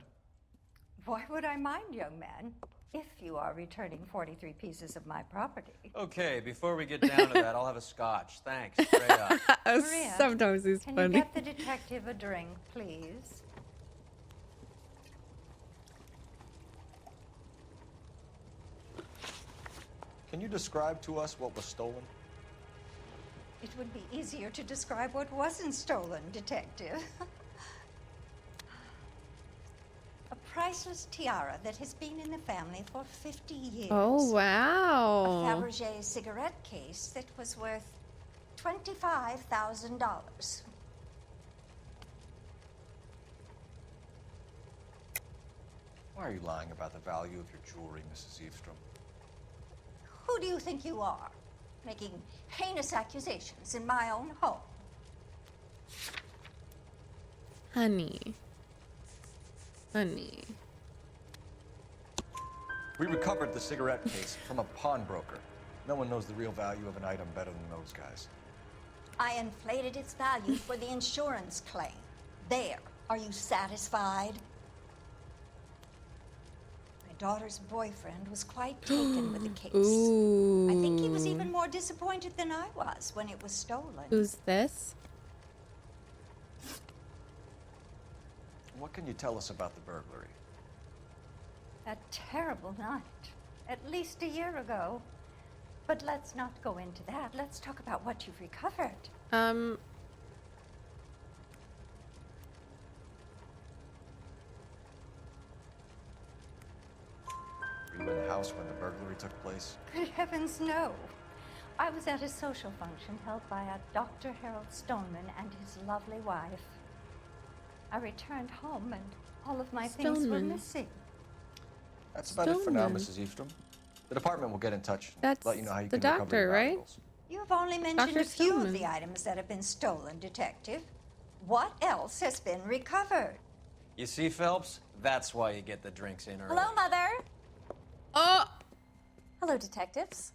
Why would I mind, young man? If you are returning 43 pieces of my property. Okay, before we get down to that, I'll have a scotch. Thanks, straight up. Maria, Sometimes he's can funny. you get the detective a drink, please? Can you describe to us what was stolen? It would be easier to describe what wasn't stolen, detective. A priceless tiara that has been in the family for 50 years. Oh, wow. A Fabergé cigarette case that was worth $25,000. Why are you lying about the value of your jewelry, Mrs. Evestrom? Who do you think you are, making heinous accusations in my own home? Honey. Honey. We recovered the cigarette case from a pawnbroker. No one knows the real value of an item better than those guys. I inflated its value for the insurance claim. There. Are you satisfied? My daughter's boyfriend was quite taken with the case. Ooh. I think he was even more disappointed than I was when it was stolen. Who's this? What can you tell us about the burglary? A terrible night. At least a year ago. But let's not go into that. Let's talk about what you've recovered. Were you in the house when the burglary took place? Good heavens, no. I was at a social function held by a Dr. Harold Stoneman and his lovely wife. I returned home and all of my things were Stoneman. missing. That's about it for now, Stoneman. Mrs. Evestrom. The department will get in touch and That's let you know how you the can recover doctor, your right? valuables. You have only mentioned Dr. a few Stoneman. of the items that have been stolen, Detective. What else has been recovered? You see, Phelps? That's why you get the drinks in early. Hello, Mother. Oh! Hello, detectives.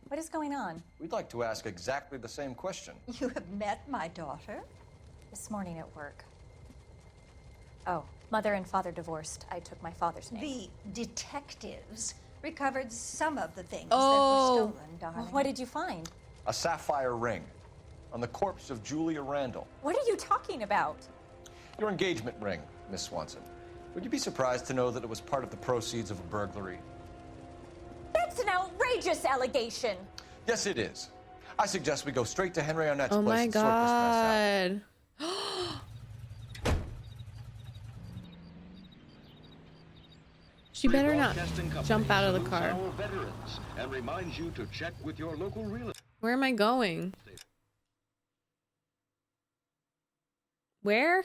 What is going on? We'd like to ask exactly the same question. You have met my daughter? This morning at work. Oh, mother and father divorced. I took my father's name. The detectives recovered some of the things Oh. that were stolen, darling. What did you find? A sapphire ring on the corpse of Julia Randall. What are you talking about? Your engagement ring, Miss Swanson. Would you be surprised to know that it was part of the proceeds of a burglary? That's an outrageous allegation. Yes, it is. I suggest we go straight to Henry Arnett's Oh place my and sort this mess out. god. She better not jump out of the car. And reminds you to check with your local real estate. Where am I going? Where?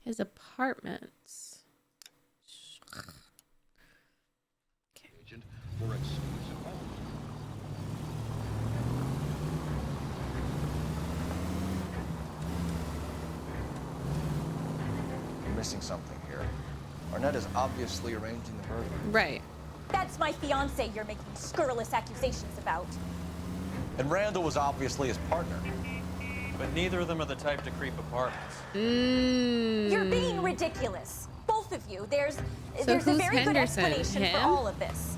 His apartments. agent for exclusive homes. You're missing something here. Arnett is obviously arranging the burglary. Right. That's my fiance you're making scurrilous accusations about. And Randall was obviously his partner. But neither of them are the type to creep apartments. You're being ridiculous. Both of you. There's a who's very good Henderson? explanation for Him? all of this.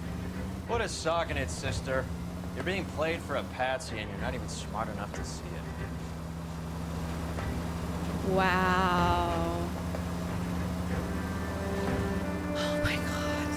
What a sock in it, sister. You're being played for a patsy and you're not even smart enough to see it. Wow. Oh my god.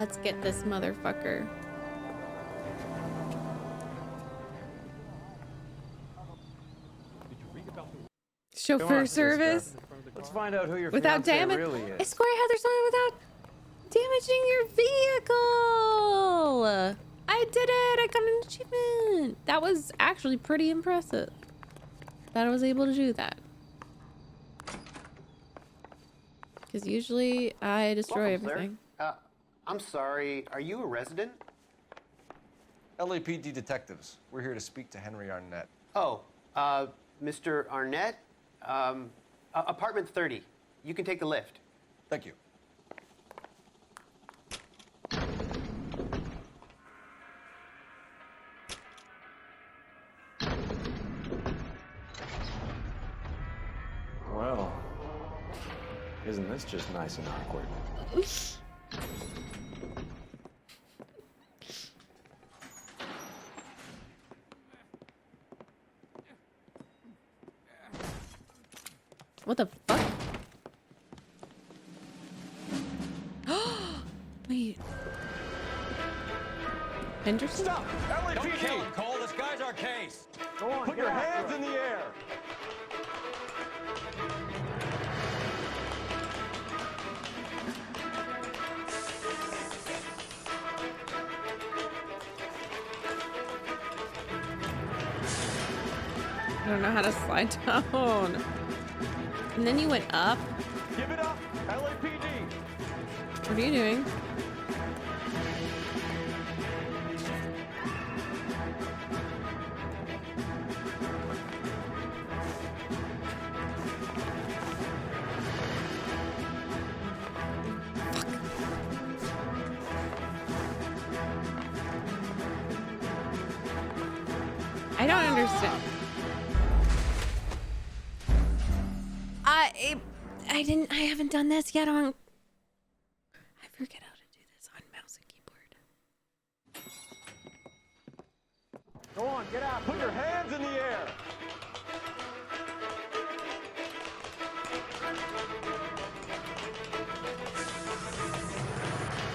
Let's get this motherfucker. Chauffeur service. Let's find out who your Without fiancé damage. really is. Escort Heather Stoneman without damaging your vehicle. I did it. I got an achievement. That was actually pretty impressive that I was able to do that. Because usually I destroy everything. I'm sorry. Are you a resident? LAPD detectives. We're here to speak to Henry Arnett. Oh, Mr. Arnett? Apartment 30. You can take the lift. Thank you. Well, isn't this just nice and awkward? What the fuck? Wait. Henderson? Stop! Don't kill him, Cole. This guy's our case. Go on, Put your hands in the air. I don't know how to slide down. And then you went up. Give it up, LAPD. What are you doing? I don't understand. I haven't done this yet on. I forget how to do this on mouse and keyboard. Go on, get out. Put your hands in the air.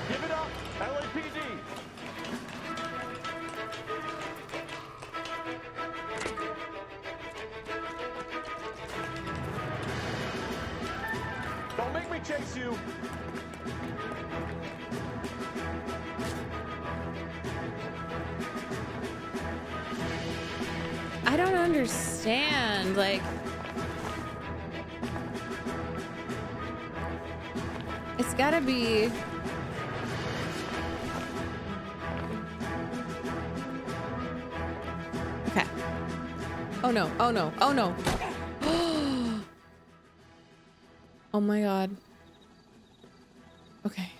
Give it up, LAPD. Don't make me chase you. I don't understand. Like, it's gotta be. Okay. Oh no, oh no, oh no. Oh my god. Okay.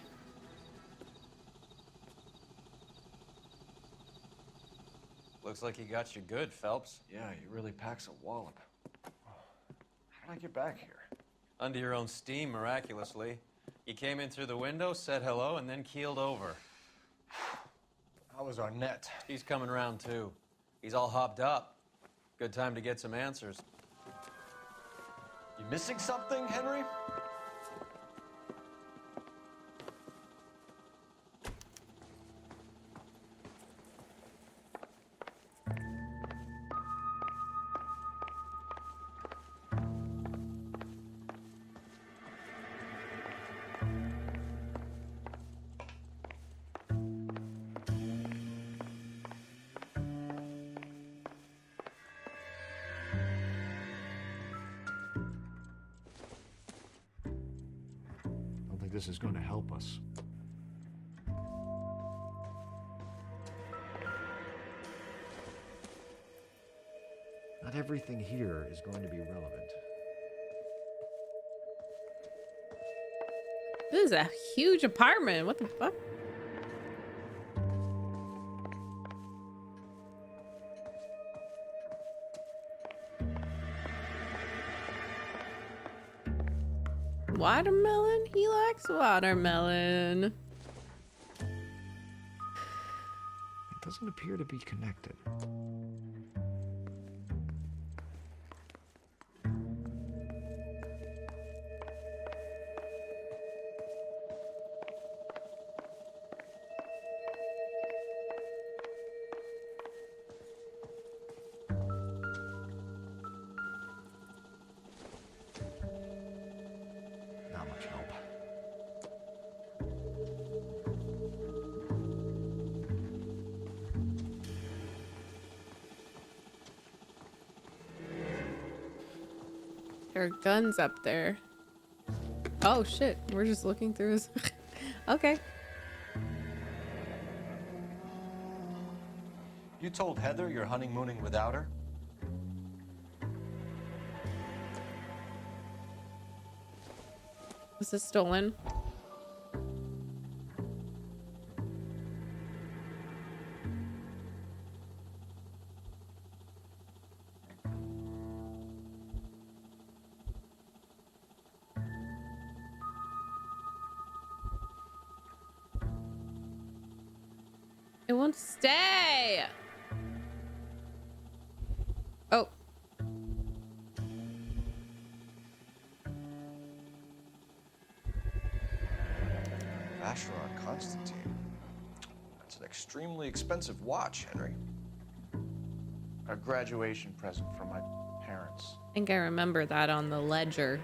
Looks like he got you good, Phelps. Yeah, he really packs a wallop. How did I get back here? Under your own steam, miraculously. You came in through the window, said hello, and then keeled over. How was Arnett? He's coming round, too. He's all hopped up. Good time to get some answers. You missing something, Henry? This is going to help us. Not everything here is going to be relevant. This is a huge apartment. What the fuck? Watermelon? He likes watermelon. It doesn't appear to be connected. There are guns up there. Oh shit, we're just looking through his... Okay. You told Heather you're honeymooning without her? Was this stolen? It won't stay. Oh. Vacheron Constantine. That's an extremely expensive watch, Henry. A graduation present from my parents. I think I remember that on the ledger.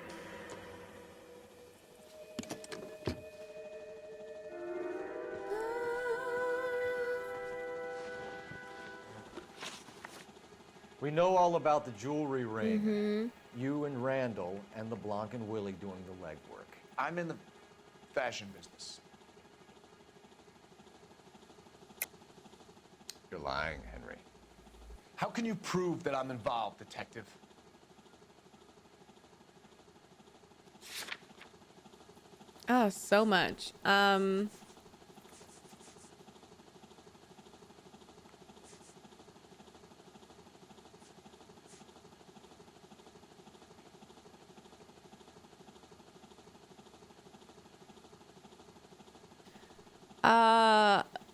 We know all about the jewelry ring. Mm-hmm. You and Randall and LeBlanc and Willie doing the legwork. I'm in the fashion business. You're lying, Henry. How can you prove that I'm involved, detective? Oh, so much.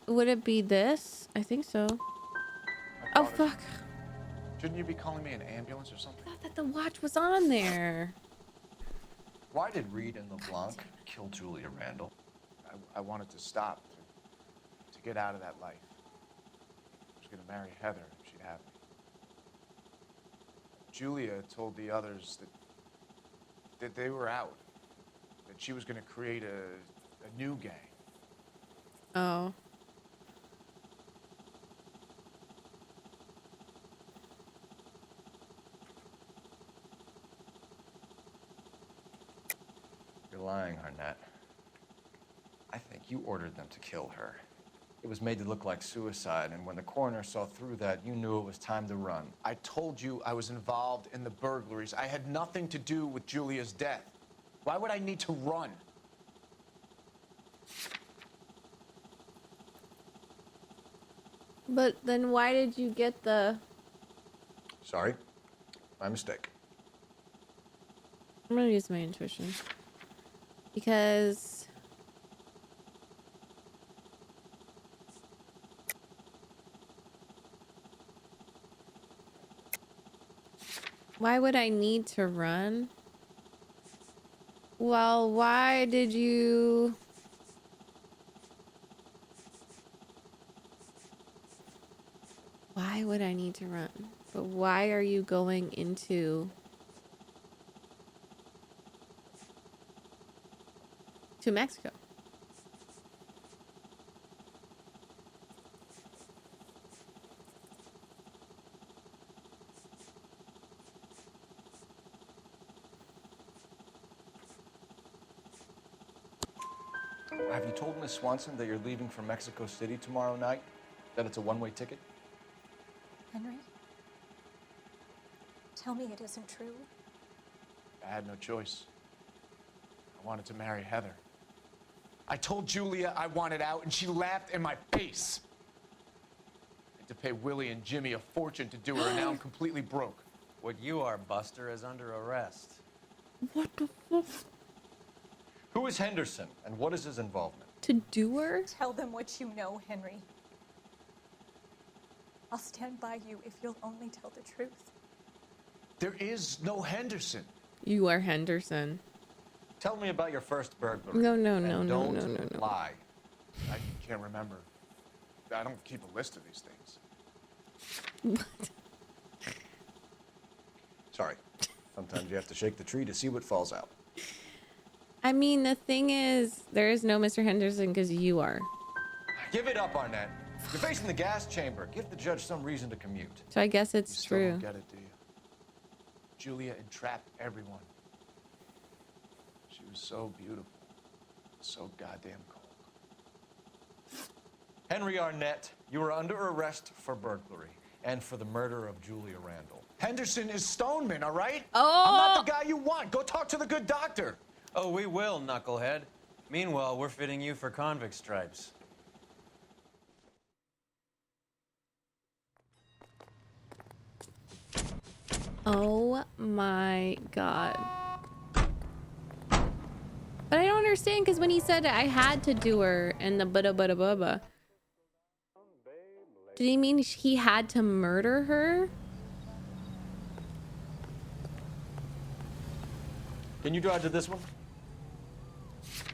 Would it be this? I think so. Oh, fuck. Shouldn't you be calling me an ambulance or something? I thought that the watch was on there. Why did Reed and LeBlanc kill Julia Randall? I wanted to stop, to get out of that life. I was going to marry Heather if she'd have me. Julia told the others that they were out, that she was going to create a new gang. Oh. You're lying, Arnett. I think you ordered them to kill her. It was made to look like suicide, and when the coroner saw through that, you knew it was time to run. I told you I was involved in the burglaries. I had nothing to do with Julia's death. Why would I need to run? But then why did you get the... Sorry, my mistake. I'm gonna use my intuition. Because... why would I need to run? Well, why did you... why would I need to run? But why are you going into... to Mexico? Have you told Miss Swanson that you're leaving for Mexico City tomorrow night? That it's a one-way ticket? Henry? Tell me it isn't true. I had no choice. I wanted to marry Heather. I told Julia I wanted out, and she laughed in my face. I had to pay Willie and Jimmy a fortune to do her, and now I'm completely broke. What you are, Buster, is under arrest. What the fuck? Who is Henderson, and what is his involvement? To do her? Tell them what you know, Henry. I'll stand by you if you'll only tell the truth. There is no Henderson. You are Henderson. Tell me about your first burglary. No. Don't lie. I can't remember. I don't keep a list of these things. What? Sorry. Sometimes you have to shake the tree to see what falls out. I mean, the thing is, there is no Mr. Henderson because you are. Give it up, Arnett. You're facing the gas chamber. Give the judge some reason to commute. So I guess it's You still true. don't get it, do you? Julia entrapped everyone. was so beautiful. So goddamn cold. Henry Arnett, you are under arrest for burglary and for the murder of Julia Randall. Henderson is Stoneman, all right? Oh! I'm not the guy you want. Go talk to the good doctor. Oh, we will, knucklehead. Meanwhile, we're fitting you for convict stripes. Oh my god. But I don't understand, because when he said I had to do her and the bada, did he mean he had to murder her? Can you drive to this one?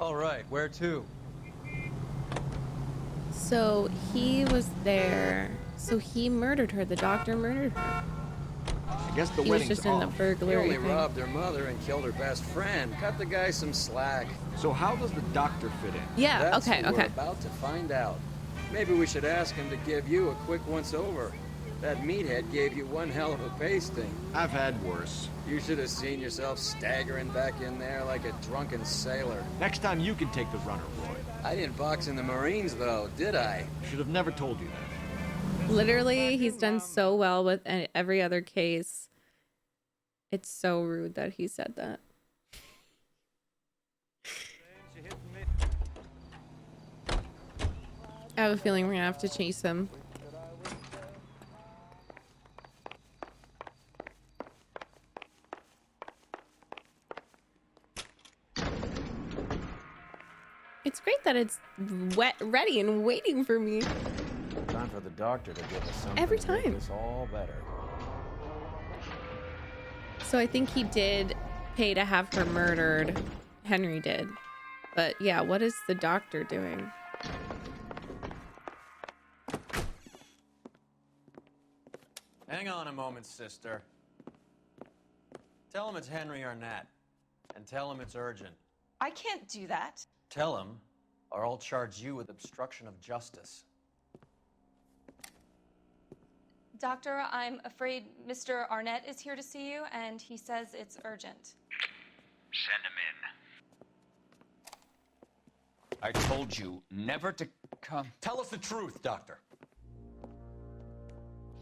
All right, where to? So he was there. So he murdered her. The doctor murdered her. I guess the He was wedding's just in the off. He burglary only thing. robbed her mother and killed her best friend. Cut the guy some slack. So how does the doctor fit in? Yeah, That's okay, what okay. we're about to find out. Maybe we should ask him to give you a quick once-over. That meathead gave you one hell of a pasting. I've had worse. You should have seen yourself staggering back in there like a drunken sailor. Next time you can take the runner, Roy. I didn't box in the Marines, though, did I? Should have never told you that. Literally, he's done so well with every other case. It's so rude that he said that. I have a feeling we're gonna have to chase him. It's great that it's wet, ready, and waiting for me. Time for the doctor to give us something Every to make time. this all better. So I think he did pay to have her murdered. Henry did. But yeah, what is the doctor doing? Hang on a moment, sister. Tell him it's Henry Arnett. And tell him it's urgent. I can't do that. Tell him, or I'll charge you with obstruction of justice. Doctor, I'm afraid Mr. Arnett is here to see you, and he says it's urgent. Send him in. I told you never to come. Tell us the truth, doctor.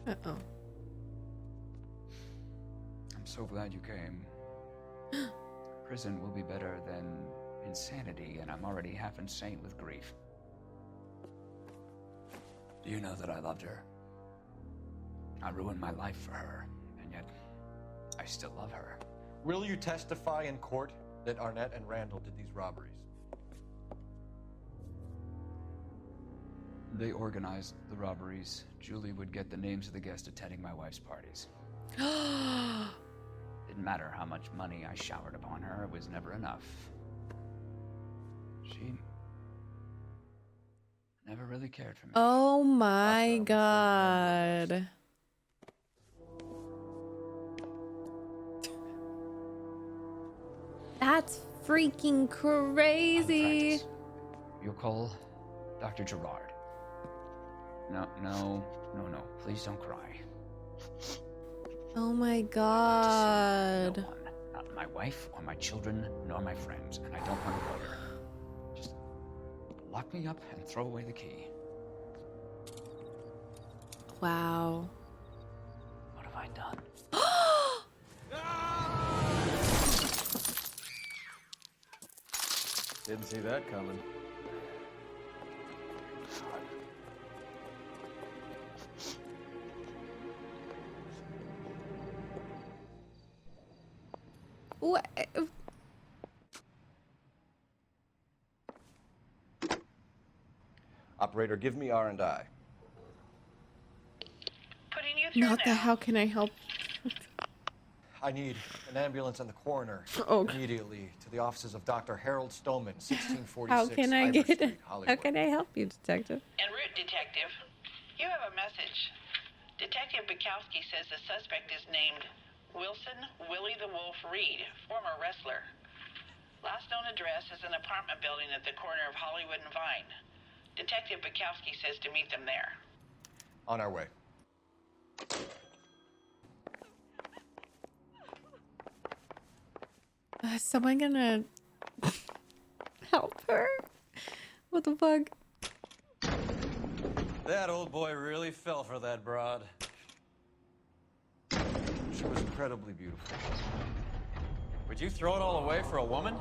Uh-oh. I'm so glad you came. Prison will be better than insanity, and I'm already half insane with grief. Do you know that I loved her? I ruined my life for her, and yet I still love her. Will you testify in court that Arnett and Randall did these robberies? They organized the robberies. Julie would get the names of the guests attending my wife's parties. Didn't matter how much money I showered upon her, it was never enough. She never really cared for me. Oh my god. That's freaking crazy. You'll call Dr. Gerard. No. Please don't cry. Oh my god. Not my wife or my children nor my friends, and I don't want a lawyer. Just lock me up and throw away the key. Wow. What have I done? Didn't see that coming. What? Operator, give me R&I. Putting you through Not the now. how can I help? I need an ambulance and the coroner Oh. immediately to the offices of Dr. Harold Stoneman, 1646 How can I Ivor get Street, Hollywood. How can I help you, detective? En route, detective. You have a message. Detective Bukowski says the suspect is named Wilson Willie the Wolf Reed, former wrestler. Last known address is an apartment building at the corner of Hollywood and Vine. Detective Bukowski says to meet them there. On our way. Is someone gonna Help her. What the fuck? That old boy really fell for that broad. She was incredibly beautiful. Would you throw it all away for a woman?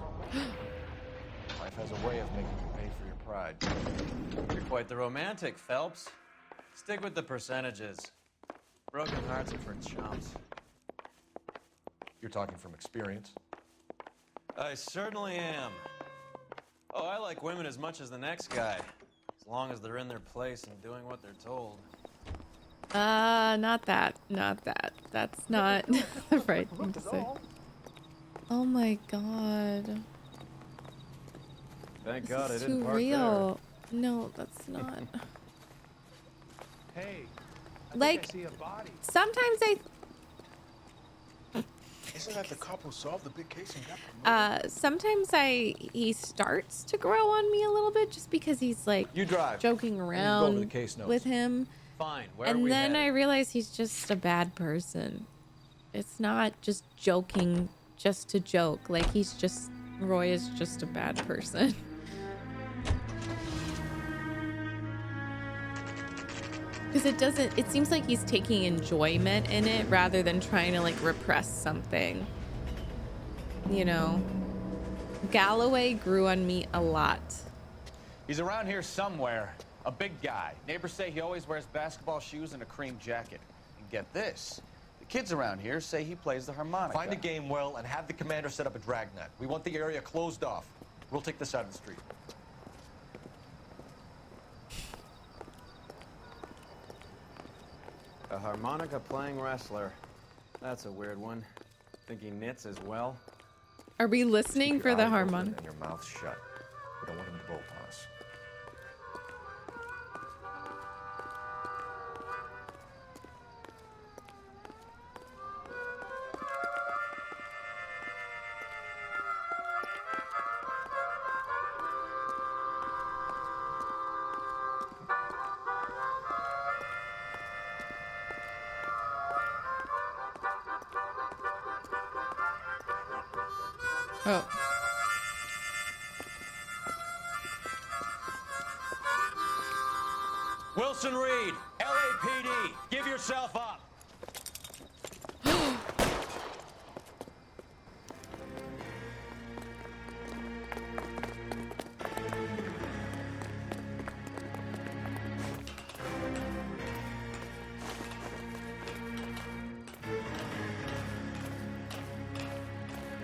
Life has a way of making you pay for your pride. You're quite the romantic, Phelps. Stick with the percentages. Broken hearts are for chumps. You're talking from experience. I certainly am. Oh, I like women as much as the next guy. As long as they're in their place and doing what they're told. Not that. Not that. That's not the right thing to say. Oh my god. Thank This God I is didn't too park real. No, that's not. Hey, Like, I see a body. sometimes Isn't that the cop who solved the big case and got promoted? sometimes he starts to grow on me a little bit just because he's like You drive. joking go over around the case notes. with him. Fine, where are And we then I headed? realize he's just a bad person. It's not just joking just to joke. Like Roy is just a bad person. Because it seems like he's taking enjoyment in it rather than trying to like repress something. You know, Galloway grew on me a lot. He's around here somewhere. A big guy. Neighbors say he always wears basketball shoes and a cream jacket. And get this, the kids around here say he plays the harmonica. Find a game well and have the commander set up a dragnet. We want the area closed off. We'll take this side of the street. A harmonica playing wrestler. That's a weird one. Think he knits as well? Are we listening Keep for your the eyes open harmonic? and your mouth shut. We don't want him to bolt on us. Oh. Wilson Reed, LAPD, give yourself up.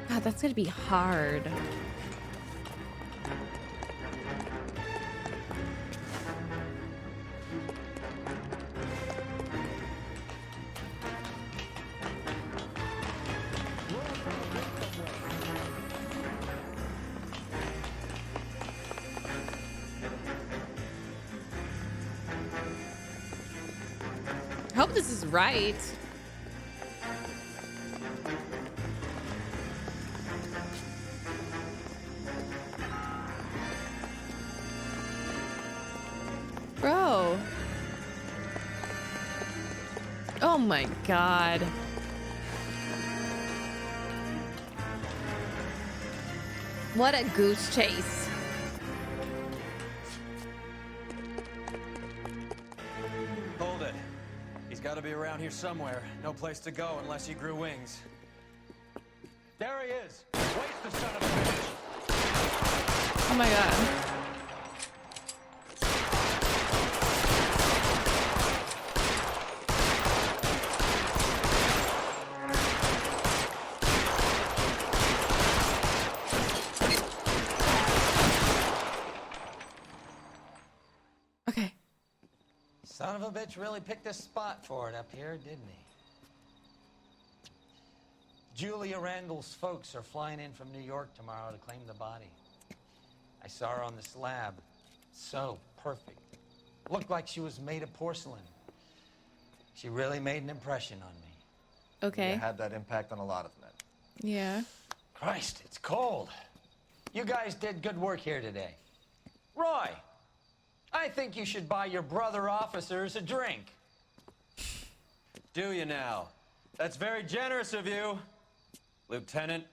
God, that's gonna be hard. I hope this is right. Bro. Oh my God. What a goose chase. Hold it. He's got to be around here somewhere. No place to go unless he grew wings. There he is. Waste the son of a bitch. Oh my God. Okay. Son of a bitch really picked a spot for it up here, didn't he? Julia Randall's folks are flying in from New York tomorrow to claim the body. I saw her on the slab. So perfect. Looked like she was made of porcelain. She really made an impression on me. Okay. It had that impact on a lot of men. Yeah. Christ, it's cold. You guys did good work here today. Roy, I think you should buy your brother officers a drink. Do you now? That's very generous of you, Lieutenant.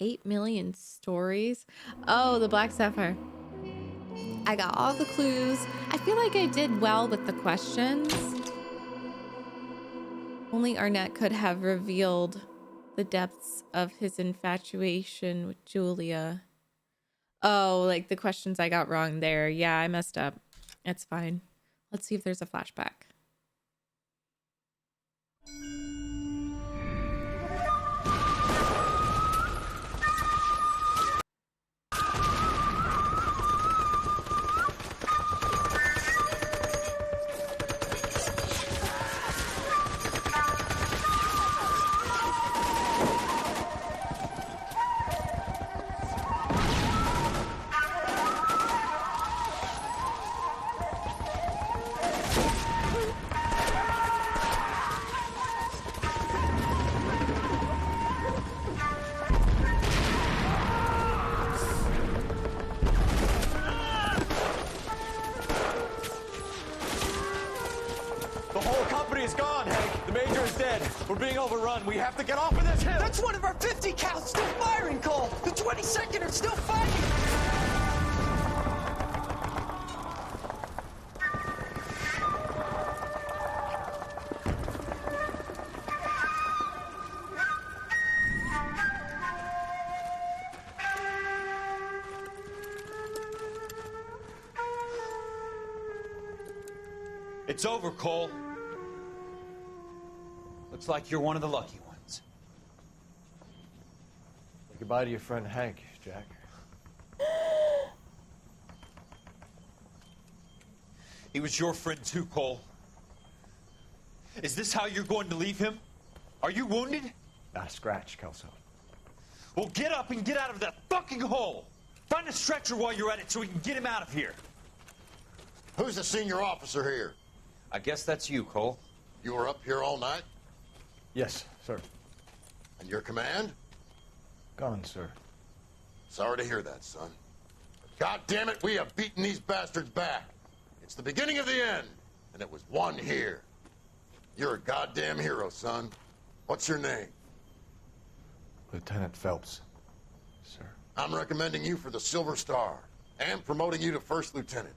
8 million stories. Oh, the Black Sapphire. I got all the clues. I feel like I did well with the questions. Only Arnett could have revealed the depths of his infatuation with Julia. Oh, like the questions I got wrong there. Yeah, I messed up. It's fine. Let's see if there's a flashback. We're being overrun. We have to get off of this hill. That's one of our 50 cals still firing, Cole. The 22nd are still fighting. It's over, Cole. Looks like you're one of the lucky ones. Say goodbye to your friend Hank, Jack. He was your friend too, Cole. Is this how you're going to leave him? Are you wounded? Not a scratch, Kelso. Well, get up and get out of that fucking hole. Find a stretcher while you're at it so we can get him out of here. Who's the senior officer here? I guess that's you, Cole. You were up here all night? Yes, sir. And your command? Gone, sir. Sorry to hear that, son. God damn it, we have beaten these bastards back. It's the beginning of the end, and it was one here. You're a goddamn hero, son. What's your name? Lieutenant Phelps, sir. I'm recommending you for the Silver Star and promoting you to first lieutenant.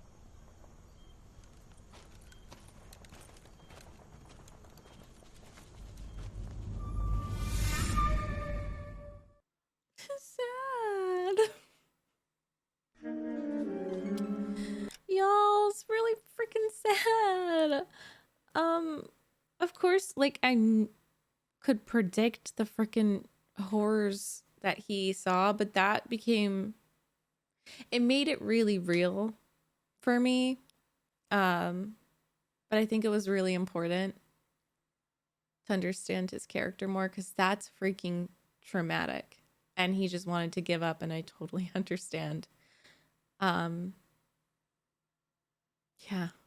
Sad. Y'all, it's really freaking sad. Of course, like could predict the freaking horrors that he saw, but that became, it made it really real for me. But I think it was really important to understand his character more, because that's freaking traumatic, and he just wanted to give up, and I totally understand. Yeah,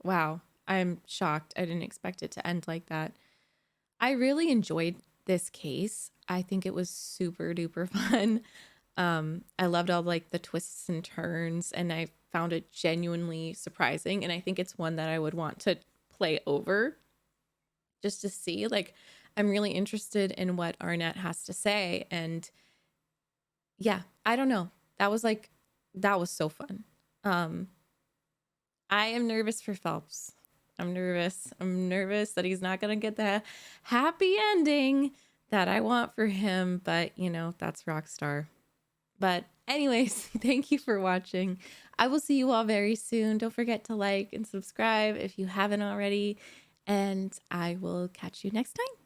wow. I'm shocked. I didn't expect it to end like that. I really enjoyed this case. I think it was super duper fun. I loved all like the twists and turns, and I found it genuinely surprising, and I think it's one that I would want to play over just to see. Like, I'm really interested in what Arnett has to say, and yeah, I don't know. That was so fun. I am nervous for Phelps. I'm nervous. I'm nervous that he's not going to get the happy ending that I want for him, but you know, that's Rockstar. But anyways, thank you for watching. I will see you all very soon. Don't forget to like and subscribe if you haven't already, and I will catch you next time.